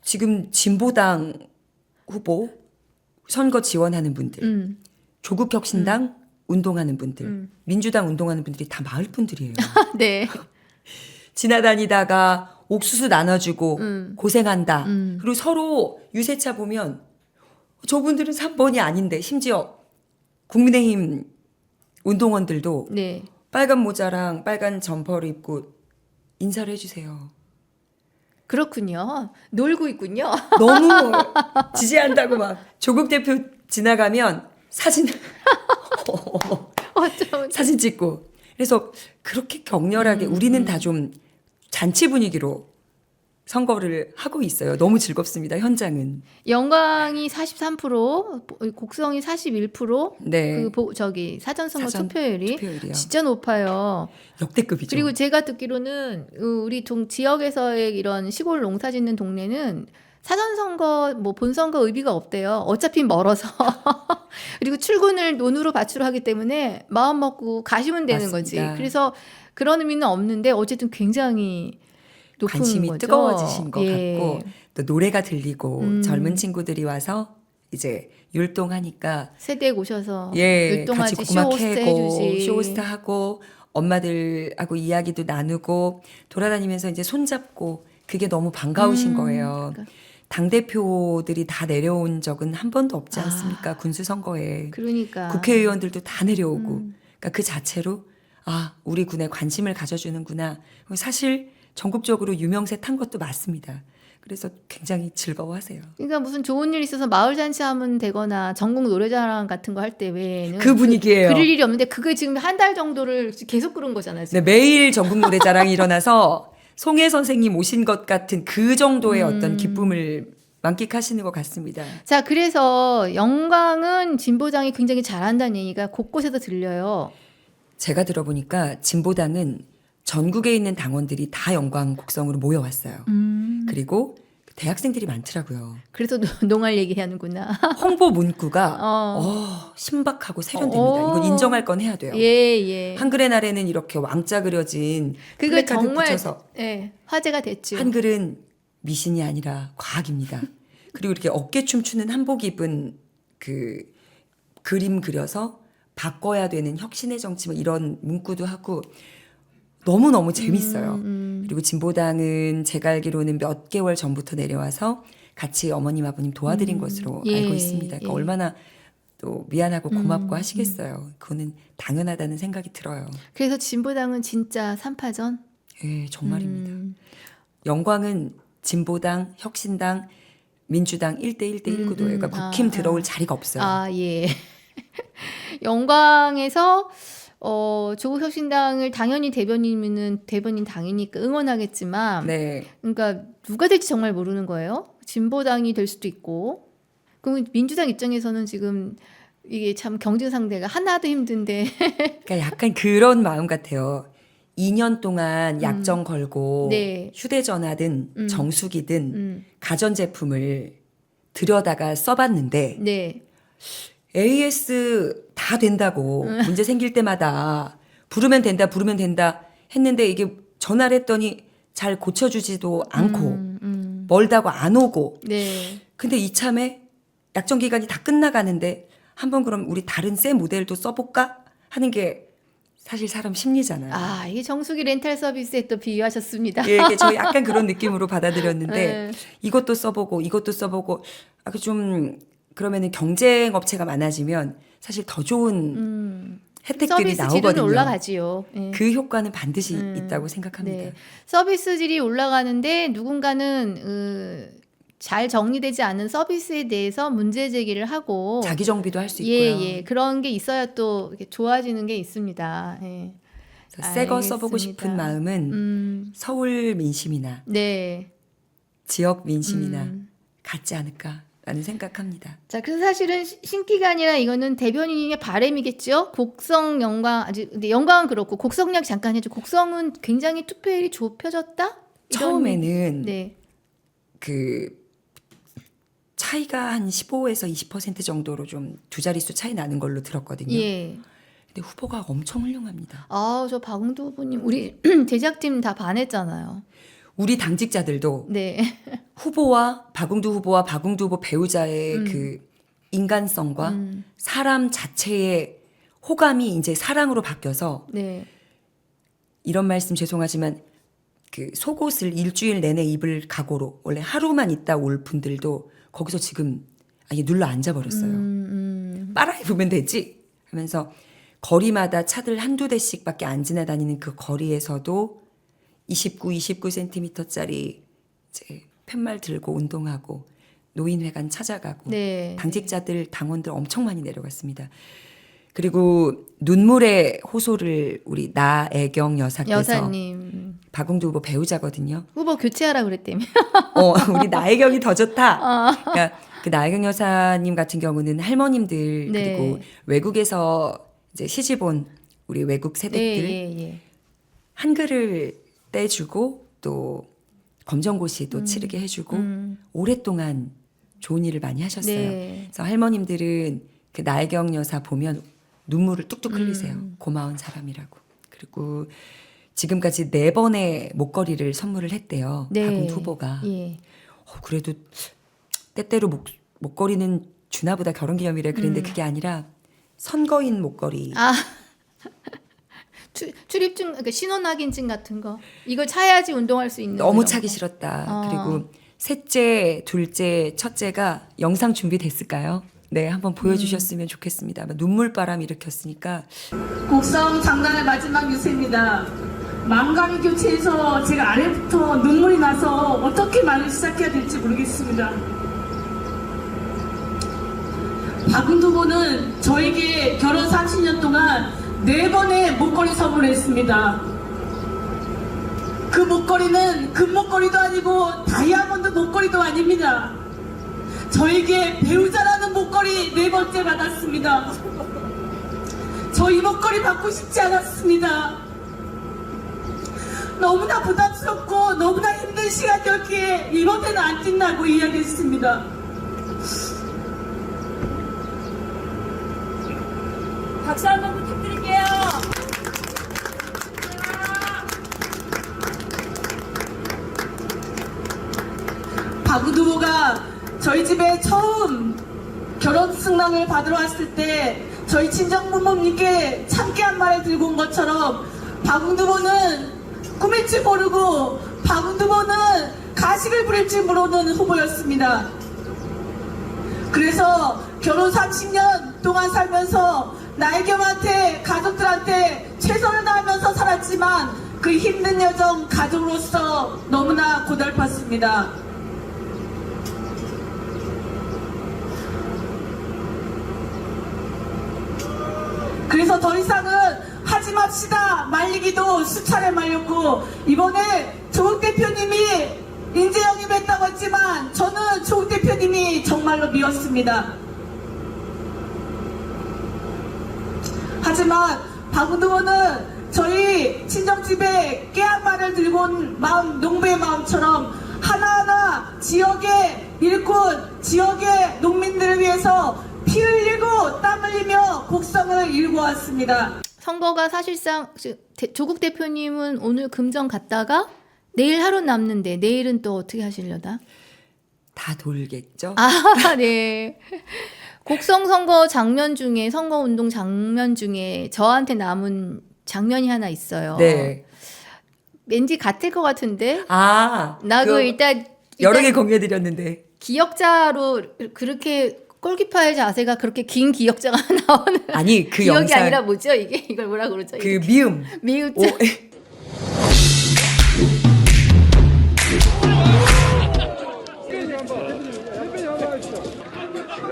지금 진보당 후보 선거 지원하는 분들, 조국혁신당 운동하는 분들, 민주당 운동하는 분들이 다 마을 분들이에요. 네. 지나다니다가 옥수수 나눠주고 고생한다. 그리고 서로 유세차 보면 저분들은 3번이 아닌데 심지어 국민의힘 운동원들도 네. 빨간 모자랑 빨간 점퍼를 입고 인사를 해주세요. 그렇군요. 놀고 있군요. 너무 지지한다고 막 조국 대표 지나가면 사진 어쩌면 사진 찍고 그래서 그렇게 격렬하게 우리는 다 좀 잔치 분위기로 선거를 하고 있어요. 너무 즐겁습니다. 현장은. 영광이 43%, 곡성이 41%, 네. 사전선거 사전 투표율이 투표율이요. 진짜 높아요. 역대급이죠. 그리고 제가 듣기로는 우리 지역에서의 이런 시골 농사 짓는 동네는 사전선거, 뭐 본선거 의미가 없대요. 어차피 멀어서. 그리고 출근을 논으로 밭으로 하기 때문에 마음 먹고 가시면 되는 맞습니다. 거지. 그래서 그런 의미는 없는데 어쨌든 굉장히 높은 관심이 거죠. 뜨거워지신 것 예. 같고 또 노래가 들리고 젊은 친구들이 와서 이제 율동하니까 세대에 오셔서 예, 율동하지 같이 고막 쇼호스트 캐고 해주지. 쇼호스트 하고 엄마들하고 이야기도 나누고 돌아다니면서 이제 손잡고 그게 너무 반가우신 거예요. 그러니까. 당대표들이 다 내려온 적은 한 번도 없지 않습니까? 군수선거에. 그러니까 국회의원들도 다 내려오고. 그러니까 그 자체로 우리 군에 관심을 가져주는구나. 사실 전국적으로 유명세 탄 것도 맞습니다. 그래서 굉장히 즐거워하세요. 그러니까 무슨 좋은 일 있어서 마을 잔치하면 되거나 전국 노래자랑 같은 거 할 때 외에는 그 분위기예요. 그릴 일이 없는데 그게 지금 한 달 정도를 계속 그런 거잖아요. 네, 지금. 매일 전국 노래자랑이 일어나서 송혜 선생님 오신 것 같은 그 정도의 어떤 기쁨을 만끽하시는 것 같습니다. 자, 그래서 영광은 진보당이 굉장히 잘한다는 얘기가 곳곳에서 들려요. 제가 들어보니까 진보당은 전국에 있는 당원들이 다 영광 곡성으로 모여왔어요. 그리고 대학생들이 많더라고요. 그래서 농할 얘기하는구나. 홍보 문구가 신박하고 세련됩니다. 이건 인정할 건 해야 돼요. 예, 예. 한글의 날에는 이렇게 왕자 그려진 그거 플래카드 정말 붙여서 예, 화제가 됐죠. 한글은 미신이 아니라 과학입니다. 그리고 이렇게 어깨춤 추는 한복 입은 그 그림 그려서 바꿔야 되는 혁신의 정치 뭐 이런 문구도 하고 너무너무 재밌어요. 그리고 진보당은 제가 알기로는 몇 개월 전부터 내려와서 같이 어머님 아버님 도와드린 것으로 예, 알고 있습니다. 그러니까 예. 얼마나 또 미안하고 고맙고 하시겠어요. 그거는 당연하다는 생각이 들어요. 그래서 진보당은 진짜 3파전. 예, 정말입니다. 영광은 진보당, 혁신당, 민주당 1대1대1 구도예요. 그러니까 국힘 들어올 자리가 없어요. 아, 예. 영광에서 조국혁신당을 당연히 대변인 당이니까 응원하겠지만, 네. 그러니까 누가 될지 정말 모르는 거예요. 진보당이 될 수도 있고, 그럼 민주당 입장에서는 지금 이게 참 경쟁 상대가 하나도 힘든데, 그러니까 약간 그런 마음 같아요. 2년 동안 약정 걸고 네. 휴대전화든 정수기든 음. 가전제품을 들여다가 써봤는데 네. AS 다 된다고 문제 생길 때마다 부르면 된다 했는데 이게 전화를 했더니 잘 고쳐주지도 않고 멀다고 안 오고 네. 근데 이참에 약정 기간이 다 끝나가는데 한번 그럼 우리 다른 새 모델도 써볼까 하는 게 사실 사람 심리잖아요. 아, 이게 정수기 렌탈 서비스에 또 비유하셨습니다. 예, 이게 저 약간 그런 느낌으로 받아들였는데 네. 이것도 써보고 좀 그러면은 경쟁 업체가 많아지면 사실 더 좋은 혜택들이 서비스 질은 나오거든요. 올라가지요. 예. 그 효과는 반드시 있다고 생각합니다. 네. 서비스 질이 올라가는데 누군가는 잘 정리되지 않은 서비스에 대해서 문제 제기를 하고 자기 정비도 할 수 예, 있고요. 예. 그런 게 있어야 또 이렇게 좋아지는 게 있습니다. 예. 새 거 써보고 알겠습니다. 싶은 마음은 서울 민심이나 네. 지역 민심이나 같지 않을까라는 생각합니다. 자, 그래서 사실은 신기가 아니라 이거는 대변인의 바람이겠죠. 곡성 영광 아직 근데 영광은 그렇고 곡성 이야기 잠깐 해줘. 곡성은 굉장히 투표율이 좁혀졌다. 이런- 처음에는 네. 그 차이가 한 15에서 20% 정도로 좀 두 자릿수 차이 나는 걸로 들었거든요. 예. 근데 후보가 엄청 훌륭합니다. 아, 저 박웅도 후보님 우리 제작진 다 반했잖아요. 우리 당직자들도 네. 후보와 박웅두 후보 배우자의 그 인간성과 사람 자체의 호감이 이제 사랑으로 바뀌어서 네. 이런 말씀 죄송하지만 그 속옷을 일주일 내내 입을 각오로 원래 하루만 있다 올 분들도 거기서 지금 아예 눌러 앉아버렸어요. 빨아 입으면 되지 하면서 거리마다 차들 한두 대씩밖에 안 지나다니는 그 거리에서도 29cm짜리 이제 팻말 들고 운동하고 노인회관 찾아가고 네. 당직자들 당원들 엄청 많이 내려갔습니다. 그리고 눈물의 호소를 우리 나애경 여사께서 여사님 박웅두 후보 배우자거든요. 후보 교체하라 그랬다며. 우리 나애경이 더 좋다. 그러니까 그 나애경 여사님 같은 경우는 할머님들 네. 그리고 외국에서 이제 시집 온 우리 외국 세대들 예, 예. 한글을 떼주고 또 검정고시도 치르게 해주고 오랫동안 좋은 일을 많이 하셨어요. 네. 그래서 할머님들은 그 나혜경 여사 보면 눈물을 뚝뚝 흘리세요. 고마운 사람이라고. 그리고 지금까지 4번의 목걸이를 선물을 했대요. 네. 박웅 후보가. 예. 그래도 때때로 목걸이는 주나보다 결혼기념일에 그랬는데 그게 아니라 선거인 목걸이. 아. 출입증, 그러니까 신원 확인증 같은 거. 이걸 차야지 운동할 수 있는. 너무 이런 차기 거. 싫었다. 그리고 셋째, 둘째, 첫째가 영상 준비됐을까요? 네, 한번 보여주셨으면 좋겠습니다. 아마 눈물바람 일으켰으니까. 곡성 장난의 마지막 유세입니다. 망강이 교체해서 제가 아래부터 눈물이 나서 어떻게 말을 시작해야 될지 모르겠습니다. 박은두 후보는 저에게 결혼 30년 동안 4번의 목걸이 선물했습니다. 그 목걸이는 금목걸이도 아니고 다이아몬드 목걸이도 아닙니다. 저에게 배우자라는 목걸이 4번째 받았습니다. 저 이 목걸이 받고 싶지 않았습니다. 너무나 부담스럽고 너무나 힘든 시간이었기에 이번에는 안 뛴다고 이야기했습니다. 박수 한번 부탁드릴게요. 박은두 후보가 저희 집에 처음 결혼 승낙을 받으러 왔을 때 저희 친정부모님께 참깨 한 마리 들고 온 것처럼 박은두 후보는 꾸밀 줄 모르고 박은두 후보는 가식을 부릴 줄 모르는 후보였습니다. 그래서 결혼 30년 동안 살면서 나혜경한테 가족들한테 최선을 다하면서 살았지만 그 힘든 여정 가족으로서 너무나 고달팠습니다. 그래서 더 이상은 하지 맙시다 말리기도 수차례 말렸고 이번에 조국 대표님이 인재 영입했다고 했지만 저는 조국 대표님이 정말로 미웠습니다. 하지만 박은두 후보는 저희 친정집에 깨 한 마리를 들고 온 마음, 농부의 마음처럼 하나하나 지역의 일꾼, 지역의 농민들을 위해서 피 흘리고 땀 흘리며 곡성을 일궈 왔습니다. 선거가 사실상 조국 대표님은 오늘 금정 갔다가 내일 하루 남는데 내일은 또 어떻게 하시려나? 다 돌겠죠. 아, 네. 곡성 선거 장면 중에 선거 운동 장면 중에 저한테 남은 장면이 하나 있어요. 네. 왠지 같을 것 같은데 아, 나도 그거 일단 여러 개 공개해드렸는데. 기억자로 그렇게 골키퍼의 자세가 그렇게 긴 기억자가 나오는 아니 그 기억이 영상 아니라 뭐죠 이게 이걸 뭐라 그러죠? 그 미음. 미흡자. 오,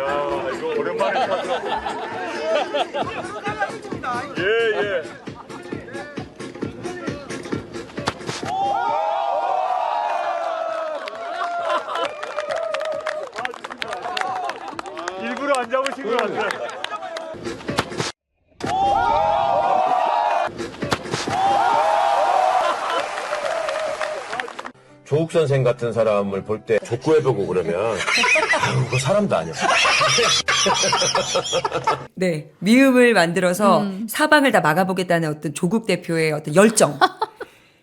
야, 이거 오랜만에 찾아. 예, 예. 일부러 안 잡으신 것 같아. 조국 선생 같은 사람을 볼 때 족구해보고 그러면 아유 그 사람도 아니야. 네, 미음을 만들어서 사방을 다 막아보겠다는 어떤 조국 대표의 어떤 열정.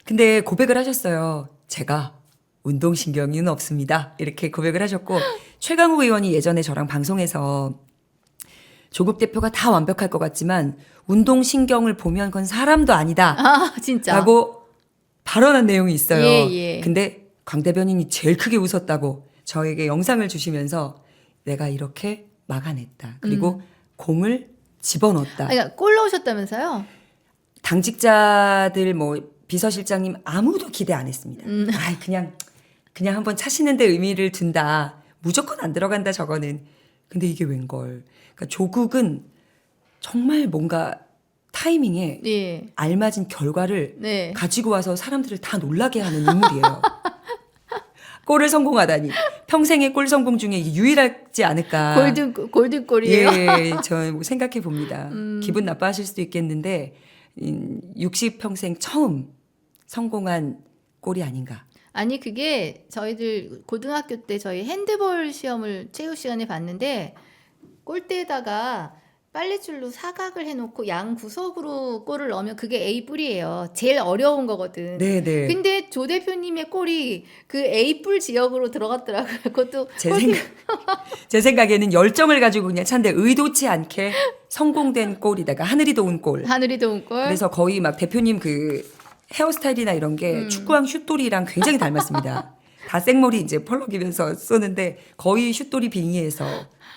근데 고백을 하셨어요. 제가 운동신경은 없습니다. 이렇게 고백을 하셨고, 최강욱 의원이 예전에 저랑 방송에서 조국 대표가 다 완벽할 것 같지만 운동신경을 보면 그건 사람도 아니다. 아 진짜. 라고 발언한 내용이 있어요. 예, 예. 근데 강 대변인이 제일 크게 웃었다고 저에게 영상을 주시면서 내가 이렇게 막아냈다. 그리고 공을 집어넣었다. 그러니까 골 넣으셨다면서요? 당직자들 뭐 비서실장님 아무도 기대 안 했습니다. 아이 그냥 한번 차시는 데 의미를 둔다. 무조건 안 들어간다 저거는. 근데 이게 웬걸. 그러니까 조국은 정말 뭔가 타이밍에 예. 알맞은 결과를 네. 가지고 와서 사람들을 다 놀라게 하는 인물이에요. 골을 성공하다니. 평생의 골 성공 중에 이게 유일하지 않을까. 골든골이에요. 예, 저뭐 생각해 봅니다. 기분 나빠하실 수도 있겠는데 60평생 처음 성공한 골이 아닌가. 아니 그게 저희들 고등학교 때 저희 핸드볼 시험을 체육 시간에 봤는데 골대에다가 빨래줄로 사각을 해놓고 양 구석으로 골을 넣으면 그게 A 뿔이에요. 제일 어려운 거거든. 네네. 근데 조 대표님의 골이 그 A 뿔 지역으로 들어갔더라고요. 그것도 제 생각에는 열정을 가지고 그냥 찬데 의도치 않게 성공된 골이다가 하늘이 도운 골. 하늘이 도운 골. 그래서 거의 막 대표님 그 헤어스타일이나 이런 게 축구왕 슛돌이랑 굉장히 닮았습니다. 다 생머리 이제 펄럭이면서 쏘는데 거의 슛돌이 빙의해서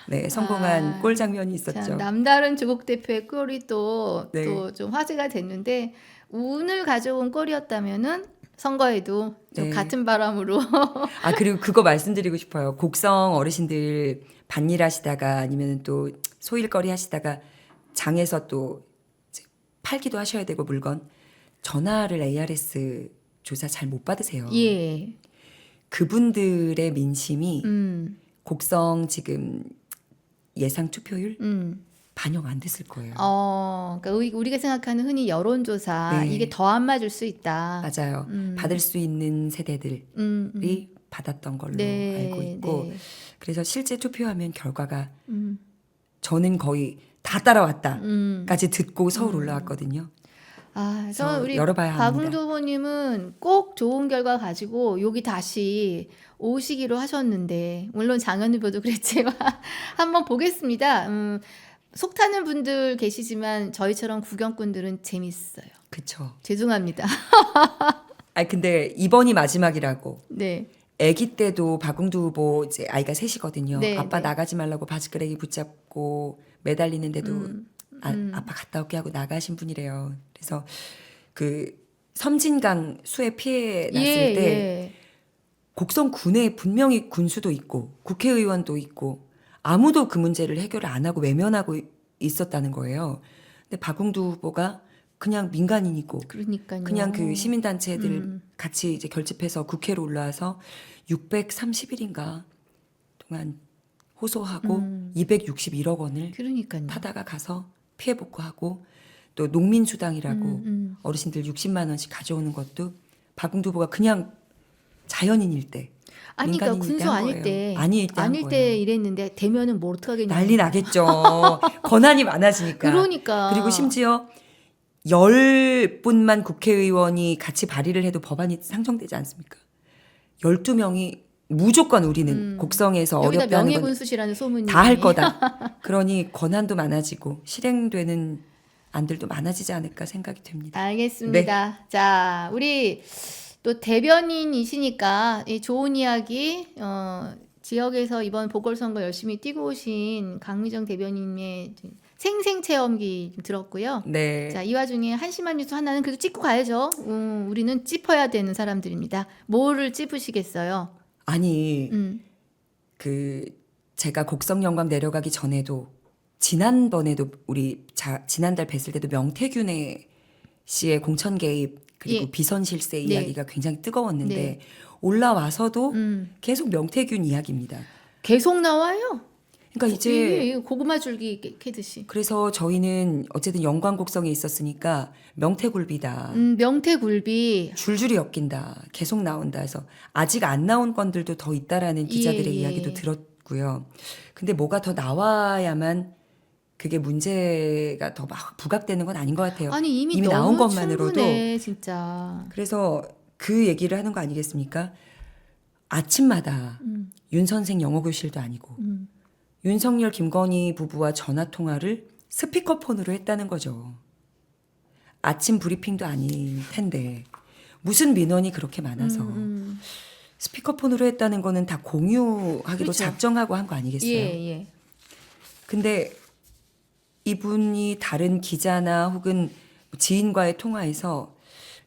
네, 성공한 골 장면이 있었죠. 참, 남다른 조국 대표의 골이 네. 또 좀 화제가 됐는데 운을 가져온 골이었다면은 선거에도 좀 네. 같은 바람으로 아 그리고 그거 말씀드리고 싶어요. 곡성 어르신들 밭일 하시다가 아니면 또 소일거리 하시다가 장에서 또 이제 팔기도 하셔야 되고 물건 전화를 ARS 조사 잘 못 받으세요. 예. 그분들의 민심이 음. 곡성 지금 예상 투표율 반영 안 됐을 거예요. 그러니까 우리가 생각하는 흔히 여론조사 네. 이게 더 안 맞을 수 있다. 맞아요. 받을 수 있는 세대들이 받았던 걸로 네, 알고 있고 네. 그래서 실제 투표하면 결과가 저는 거의 다 따라왔다까지 듣고 서울 올라왔거든요. 저 그래서 우리 열어봐야 합니다. 박웅도 후보님은 꼭 좋은 결과 가지고 여기 다시 오시기로 하셨는데 물론 장현 후보도 그랬지만 한번 보겠습니다. 속 타는 분들 계시지만 저희처럼 구경꾼들은 재밌어요. 그쵸. 죄송합니다. 아니 근데 이번이 마지막이라고. 네. 아기 때도 박웅두 후보 이제 아이가 셋이거든요. 네, 아빠 네. 나가지 말라고 바지끄레기 붙잡고 매달리는데도 아빠 갔다 올게 하고 나가신 분이래요. 그래서 그 섬진강 수해 피해 났을 예, 때 예. 곡성 군에 분명히 군수도 있고 국회의원도 있고 아무도 그 문제를 해결을 안 하고 외면하고 있었다는 거예요. 근데 박웅두 후보가 그냥 민간인이고 그러니까요. 그냥 그 시민단체들 같이 이제 결집해서 국회로 올라와서 630일인가 동안 호소하고 261억 원을 그러니까요. 타다가 가서 피해 복구하고 또 농민수당이라고 어르신들 60만 원씩 가져오는 것도 박웅두 후보가 그냥 자연인일 때 아니 그러니까 민간인일 군소 한 아닐 거예요. 때 아닐 때 한 아닐 거예요. 때 이랬는데 되면은 뭐 어떡하겠냐. 난리 나겠죠. 권한이 많아지니까. 그러니까. 그리고 심지어 10분만 국회의원이 같이 발의를 해도 법안이 상정되지 않습니까? 12명이 무조건 우리는 곡성에서 여기다 어렵다는 건 명예군수시라는 소문이 다 할 거다. 그러니 권한도 많아지고 실행되는 안들도 많아지지 않을까 생각이 됩니다. 알겠습니다. 네. 자, 우리 또 대변인이시니까 이 좋은 이야기, 지역에서 이번 보궐선거 열심히 뛰고 오신 강미정 대변인의 생생체험기 좀 들었고요. 네. 자, 이 와중에 한심한 뉴스 하나는 그래도 짚고 가야죠. 우리는 짚어야 되는 사람들입니다. 뭐를 짚으시겠어요? 아니 그 제가 곡성 영광 내려가기 전에도 지난번에도 우리 지난달 뵀을 때도 명태균의 씨의 공천 개입 그리고 예. 비선 실세 네. 이야기가 굉장히 뜨거웠는데 네. 올라와서도 계속 명태균 이야기입니다. 계속 나와요. 그러니까 이제 이게 고구마 줄기 캐듯이. 그래서 저희는 어쨌든 영광 곡성에 있었으니까 명태굴비다. 명태굴비. 줄줄이 엮인다. 계속 나온다 해서 아직 안 나온 건들도 더 있다라는 기자들의 예. 이야기도 들었고요. 근데 뭐가 더 나와야만 그게 문제가 더 막 부각되는 건 아닌 것 같아요. 아니 이미 나온 너무 것만으로도 충분해, 진짜. 그래서 그 얘기를 하는 거 아니겠습니까? 아침마다 윤 선생 영어 교실도 아니고 윤석열 김건희 부부와 전화 통화를 스피커폰으로 했다는 거죠. 아침 브리핑도 아닐 텐데 무슨 민원이 그렇게 많아서 스피커폰으로 했다는 거는 다 공유하기로 그렇죠. 작정하고 한 거 아니겠어요? 예. 근데 이분이 다른 기자나 혹은 지인과의 통화에서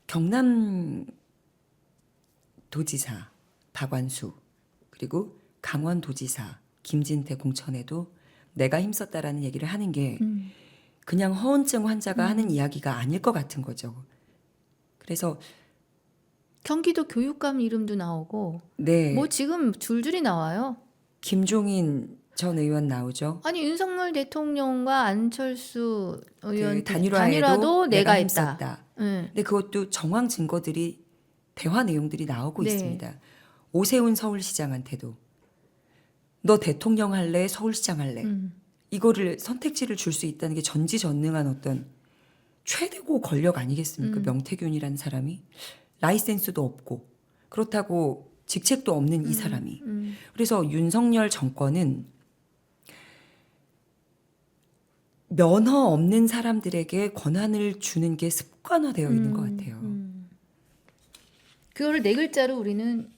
경남 도지사 박완수 그리고 강원 도지사 김진태 공천에도 내가 힘썼다라는 얘기를 하는 게 그냥 허언증 환자가 하는 이야기가 아닐 것 같은 거죠. 그래서 경기도 교육감 이름도 나오고 네 뭐 지금 줄줄이 나와요. 김종인 전 의원 나오죠. 아니 윤석열 대통령과 안철수 의원 그 단일화도 내가 했다. 힘썼다. 응. 근데 그것도 정황 증거들이 대화 내용들이 나오고 네. 있습니다. 오세훈 서울시장한테도 너 대통령 할래 서울시장 할래 이거를 선택지를 줄 수 있다는 게 전지전능한 어떤 최대고 권력 아니겠습니까? 명태균이라는 사람이 라이센스도 없고 그렇다고 직책도 없는 이 사람이 그래서 윤석열 정권은 면허 없는 사람들에게 권한을 주는 게 습관화되어 있는 것 같아요. 그거를 네 글자로 우리는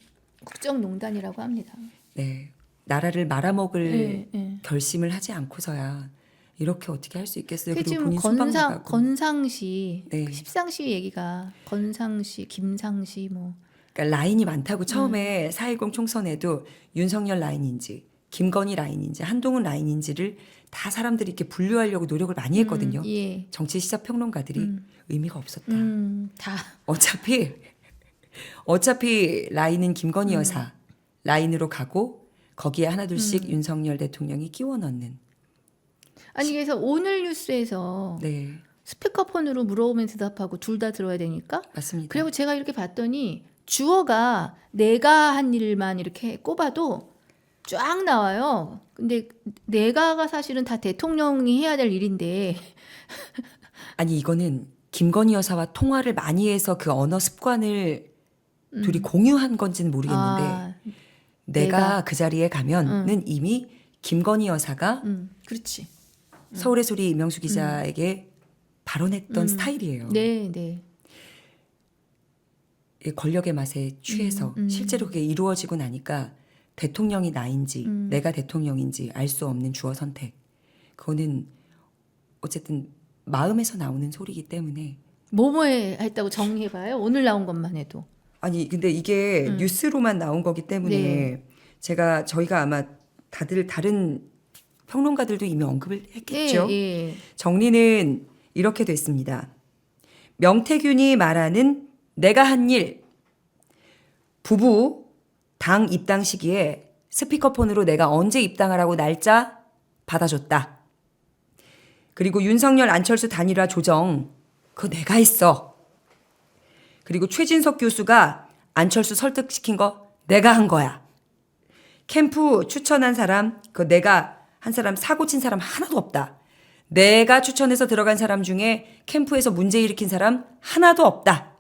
국정농단이라고 합니다. 네, 나라를 말아먹을 네. 결심을 하지 않고서야 이렇게 어떻게 할 수 있겠어요? 그 그리고 지금 본인 수박 나가고. 건상시, 네. 그 십상시 얘기가 건상시, 김상시 뭐 그러니까 라인이 많다고 처음에 4.10 총선에도 윤석열 라인인지 김건희 라인인지 한동훈 라인인지를 다 사람들이 이렇게 분류하려고 노력을 많이 했거든요. 예. 정치 시사 평론가들이 의미가 없었다. 다 어차피 라인은 김건희 여사 라인으로 가고 거기에 하나둘씩 윤석열 대통령이 끼워 넣는. 아니 그래서 오늘 뉴스에서 네, 스피커폰으로 물어보면 대답하고 둘 다 들어야 되니까 맞습니다. 그리고 제가 이렇게 봤더니 주어가 내가 한 일만 이렇게 꼽아도 쫙 나와요. 근데 내가가 사실은 다 대통령이 해야 될 일인데 아니 이거는 김건희 여사와 통화를 많이 해서 그 언어 습관을 둘이 공유한 건지는 모르겠는데 아, 내가 그 자리에 가면은 이미 김건희 여사가 그렇지. 서울의 소리 이명수 기자에게 발언했던 스타일이에요. 네. 이 권력의 맛에 취해서 실제로 그게 이루어지고 나니까 대통령이 나인지 내가 대통령인지 알 수 없는 주어 선택. 그거는 어쨌든 마음에서 나오는 소리이기 때문에 뭐뭐에 했다고 정리해봐요. 오늘 나온 것만 해도. 아니 근데 이게 뉴스로만 나온 거기 때문에 네. 저희가 아마 다들 다른 평론가들도 이미 언급을 했겠죠. 예. 정리는 이렇게 됐습니다. 명태균이 말하는 내가 한 일 부부 당 입당 시기에 스피커폰으로 내가 언제 입당하라고 날짜 받아줬다. 그리고 윤석열 안철수 단일화 조정 그거 내가 했어. 그리고 최진석 교수가 안철수 설득시킨 거 내가 한 거야. 캠프 추천한 사람 그거 내가 한 사람 사고 친 사람 하나도 없다. 내가 추천해서 들어간 사람 중에 캠프에서 문제 일으킨 사람 하나도 없다.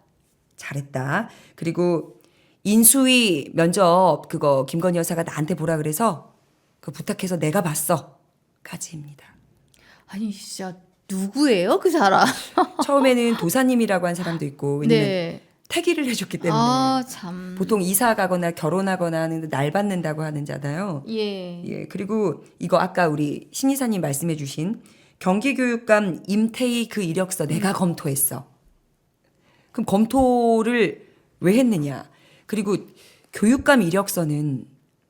잘했다. 그리고 인수위 면접 그거 김건희 여사가 나한테 보라 그래서 그 부탁해서 내가 봤어. 까지입니다. 아니 진짜 누구예요 그 사람? 처음에는 도사님이라고 한 사람도 있고 왜냐면 네. 태기를 해줬기 때문에 아 참. 보통 이사 가거나 결혼하거나 하는데 날 받는다고 하는 자잖아요. 예. 예, 그리고 이거 아까 우리 신 이사님 말씀해 주신 경기교육감 임태희 그 이력서 내가 검토했어. 그럼 검토를 왜 했느냐. 그리고 교육감 이력서는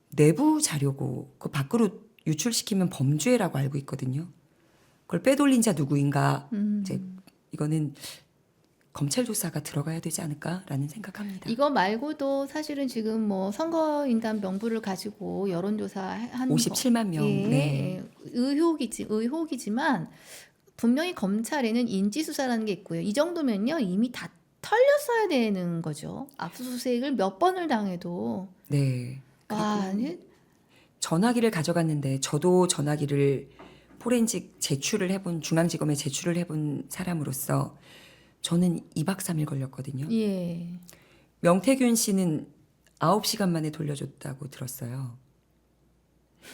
내부 자료고 그 밖으로 유출시키면 범죄라고 알고 있거든요. 그걸 빼돌린 자 누구인가. 이제 이거는 검찰 조사가 들어가야 되지 않을까라는 생각합니다. 이거 말고도 사실은 지금 뭐 선거인단 명부를 가지고 여론조사 한 57만 명. 예, 네. 의혹이지만 분명히 검찰에는 인지수사라는 게 있고요. 이 정도면요 이미 다 털렸어야 되는 거죠. 압수수색을 몇 번을 당해도 네. 와 전화기를 가져갔는데 저도 전화기를 포렌식 제출을 해본 중앙지검에 제출을 해본 사람으로서 저는 2박 3일 걸렸거든요. 예. 명태균 씨는 9시간 만에 돌려줬다고 들었어요.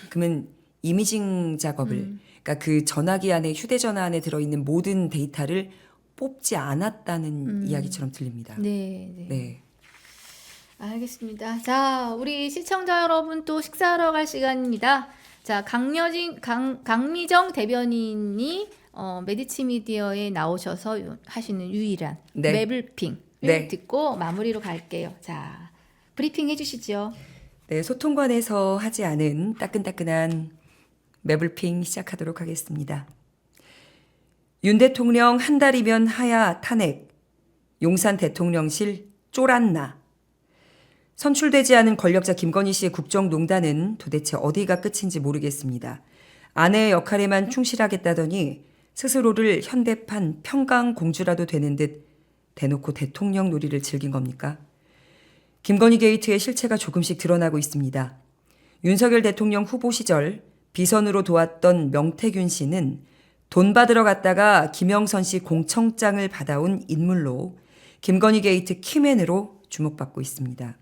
그러면 이미징 작업을 그러니까 그 전화기 안에 휴대전화 안에 들어있는 모든 데이터를 뽑지 않았다는 이야기처럼 들립니다. 네, 네. 네. 알겠습니다. 자, 우리 시청자 여러분 또 식사하러 갈 시간입니다. 자, 강미정 대변인이 메디치 미디어에 나오셔서 하시는 유일한 네. 매블핑을 네. 듣고 마무리로 갈게요. 자, 브리핑 해주시죠. 네, 소통관에서 하지 않은 따끈따끈한 매블핑 시작하도록 하겠습니다. 윤 대통령 한 달이면 하야 탄핵, 용산 대통령실 쫄았나. 선출되지 않은 권력자 김건희 씨의 국정농단은 도대체 어디가 끝인지 모르겠습니다. 아내의 역할에만 충실하겠다더니 스스로를 현대판 평강공주라도 되는 듯 대놓고 대통령 놀이를 즐긴 겁니까? 김건희 게이트의 실체가 조금씩 드러나고 있습니다. 윤석열 대통령 후보 시절 비선으로 도왔던 명태균 씨는 돈 받으러 갔다가 김영선 씨 공청장을 받아온 인물로 김건희 게이트 키맨으로 주목받고 있습니다.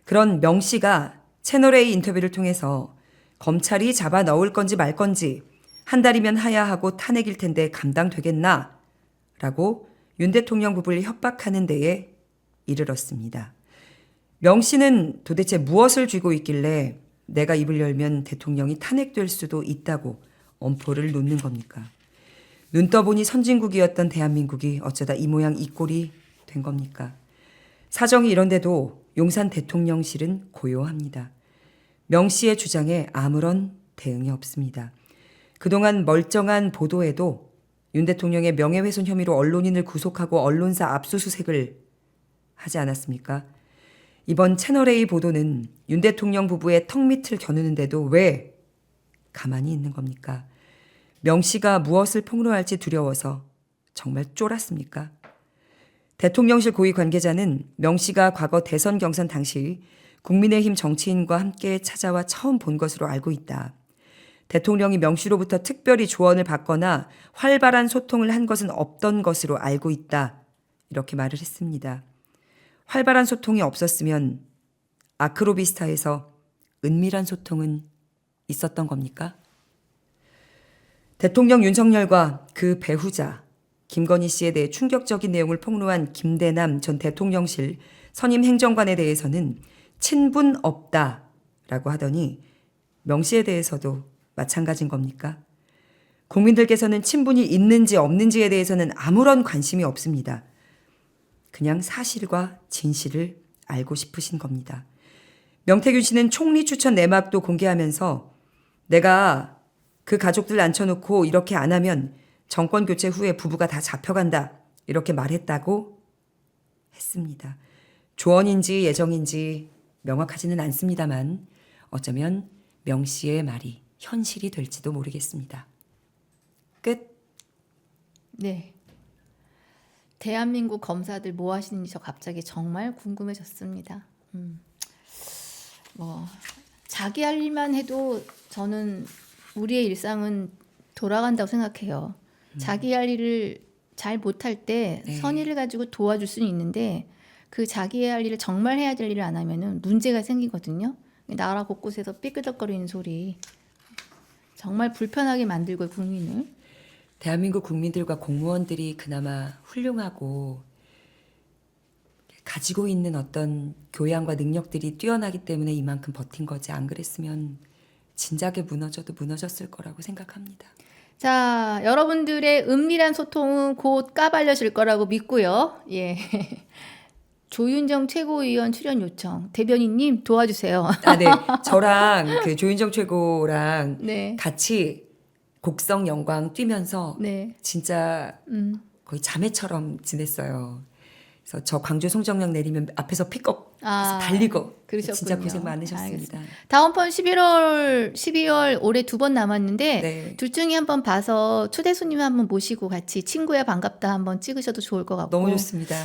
그런 명 씨가 채널A 인터뷰를 통해서 검찰이 잡아 넣을 건지 말 건지 한 달이면 하야하고 탄핵일 텐데 감당되겠나? 라고 윤 대통령 부부를 협박하는 데에 이르렀습니다. 명 씨는 도대체 무엇을 쥐고 있길래 내가 입을 열면 대통령이 탄핵될 수도 있다고 엄포를 놓는 겁니까? 눈 떠보니 선진국이었던 대한민국이 어쩌다 이 모양 이 꼴이 된 겁니까? 사정이 이런데도 용산 대통령실은 고요합니다. 명 씨의 주장에 아무런 대응이 없습니다. 그동안 멀쩡한 보도에도 윤 대통령의 명예훼손 혐의로 언론인을 구속하고 언론사 압수수색을 하지 않았습니까? 이번 채널A 보도는 윤 대통령 부부의 턱 밑을 겨누는데도 왜 가만히 있는 겁니까? 명 씨가 무엇을 폭로할지 두려워서 정말 쫄았습니까? 대통령실 고위 관계자는 명 씨가 과거 대선 경선 당시 국민의힘 정치인과 함께 찾아와 처음 본 것으로 알고 있다. 대통령이 명 씨로부터 특별히 조언을 받거나 활발한 소통을 한 것은 없던 것으로 알고 있다. 이렇게 말을 했습니다. 활발한 소통이 없었으면 아크로비스타에서 은밀한 소통은 있었던 겁니까? 대통령 윤석열과 그 배후자 김건희 씨에 대해 충격적인 내용을 폭로한 김대남 전 대통령실 선임 행정관에 대해서는 친분 없다라고 하더니 명 씨에 대해서도 마찬가지인 겁니까? 국민들께서는 친분이 있는지 없는지에 대해서는 아무런 관심이 없습니다. 그냥 사실과 진실을 알고 싶으신 겁니다. 명태균 씨는 총리 추천 내막도 공개하면서 내가 그 가족들 앉혀놓고 이렇게 안 하면 정권 교체 후에 부부가 다 잡혀간다 이렇게 말했다고 했습니다. 조언인지 예정인지 명확하지는 않습니다만 어쩌면 명 씨의 말이 현실이 될지도 모르겠습니다. 끝. 네. 대한민국 검사들 뭐 하시는지 저 갑자기 정말 궁금해졌습니다. 뭐 자기 할 일만 해도 저는 우리의 일상은 돌아간다고 생각해요. 자기 할 일을 잘 못할 때 네. 선의를 가지고 도와줄 수는 있는데 그 자기 할 일을 정말 해야 될 일을 안 하면은 문제가 생기거든요. 나라 곳곳에서 삐끄덕거리는 소리 정말 불편하게 만들고 국민을. 대한민국 국민들과 공무원들이 그나마 훌륭하고 가지고 있는 어떤 교양과 능력들이 뛰어나기 때문에 이만큼 버틴 거지. 안 그랬으면 진작에 무너져도 무너졌을 거라고 생각합니다. 자, 여러분들의 은밀한 소통은 곧 까발려질 거라고 믿고요. 예. 조윤정 최고위원 출연 요청. 대변인님 도와주세요. 아, 네. 저랑 그 조윤정 최고랑 네. 같이 곡성 영광 뛰면서 네. 진짜 거의 자매처럼 지냈어요. 그래서 저 광주 송정역 내리면 앞에서 픽업 아, 달리고 그러셨군요. 진짜 고생 많으셨습니다. 알겠습니다. 다음 번 12월 올해 2번 남았는데 네. 둘 중에 한번 봐서 초대 손님 한번 모시고 같이 친구야 반갑다 한번 찍으셔도 좋을 것 같고. 너무 좋습니다.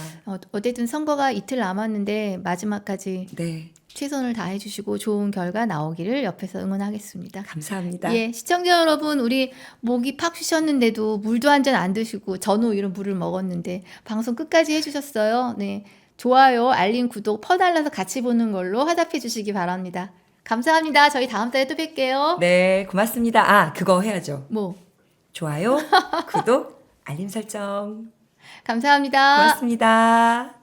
어쨌든 선거가 이틀 남았는데 마지막까지 네. 최선을 다해 주시고 좋은 결과 나오기를 옆에서 응원하겠습니다. 감사합니다. 예, 시청자 여러분, 우리 목이 팍 쉬셨는데도 물도 한 잔 안 드시고 전후 이런 물을 먹었는데 방송 끝까지 해주셨어요. 네, 좋아요, 알림, 구독 퍼달라서 같이 보는 걸로 화답해 주시기 바랍니다. 감사합니다. 저희 다음 달에 또 뵐게요. 네, 고맙습니다. 아, 그거 해야죠. 뭐 좋아요, 구독, 알림 설정. 감사합니다. 고맙습니다.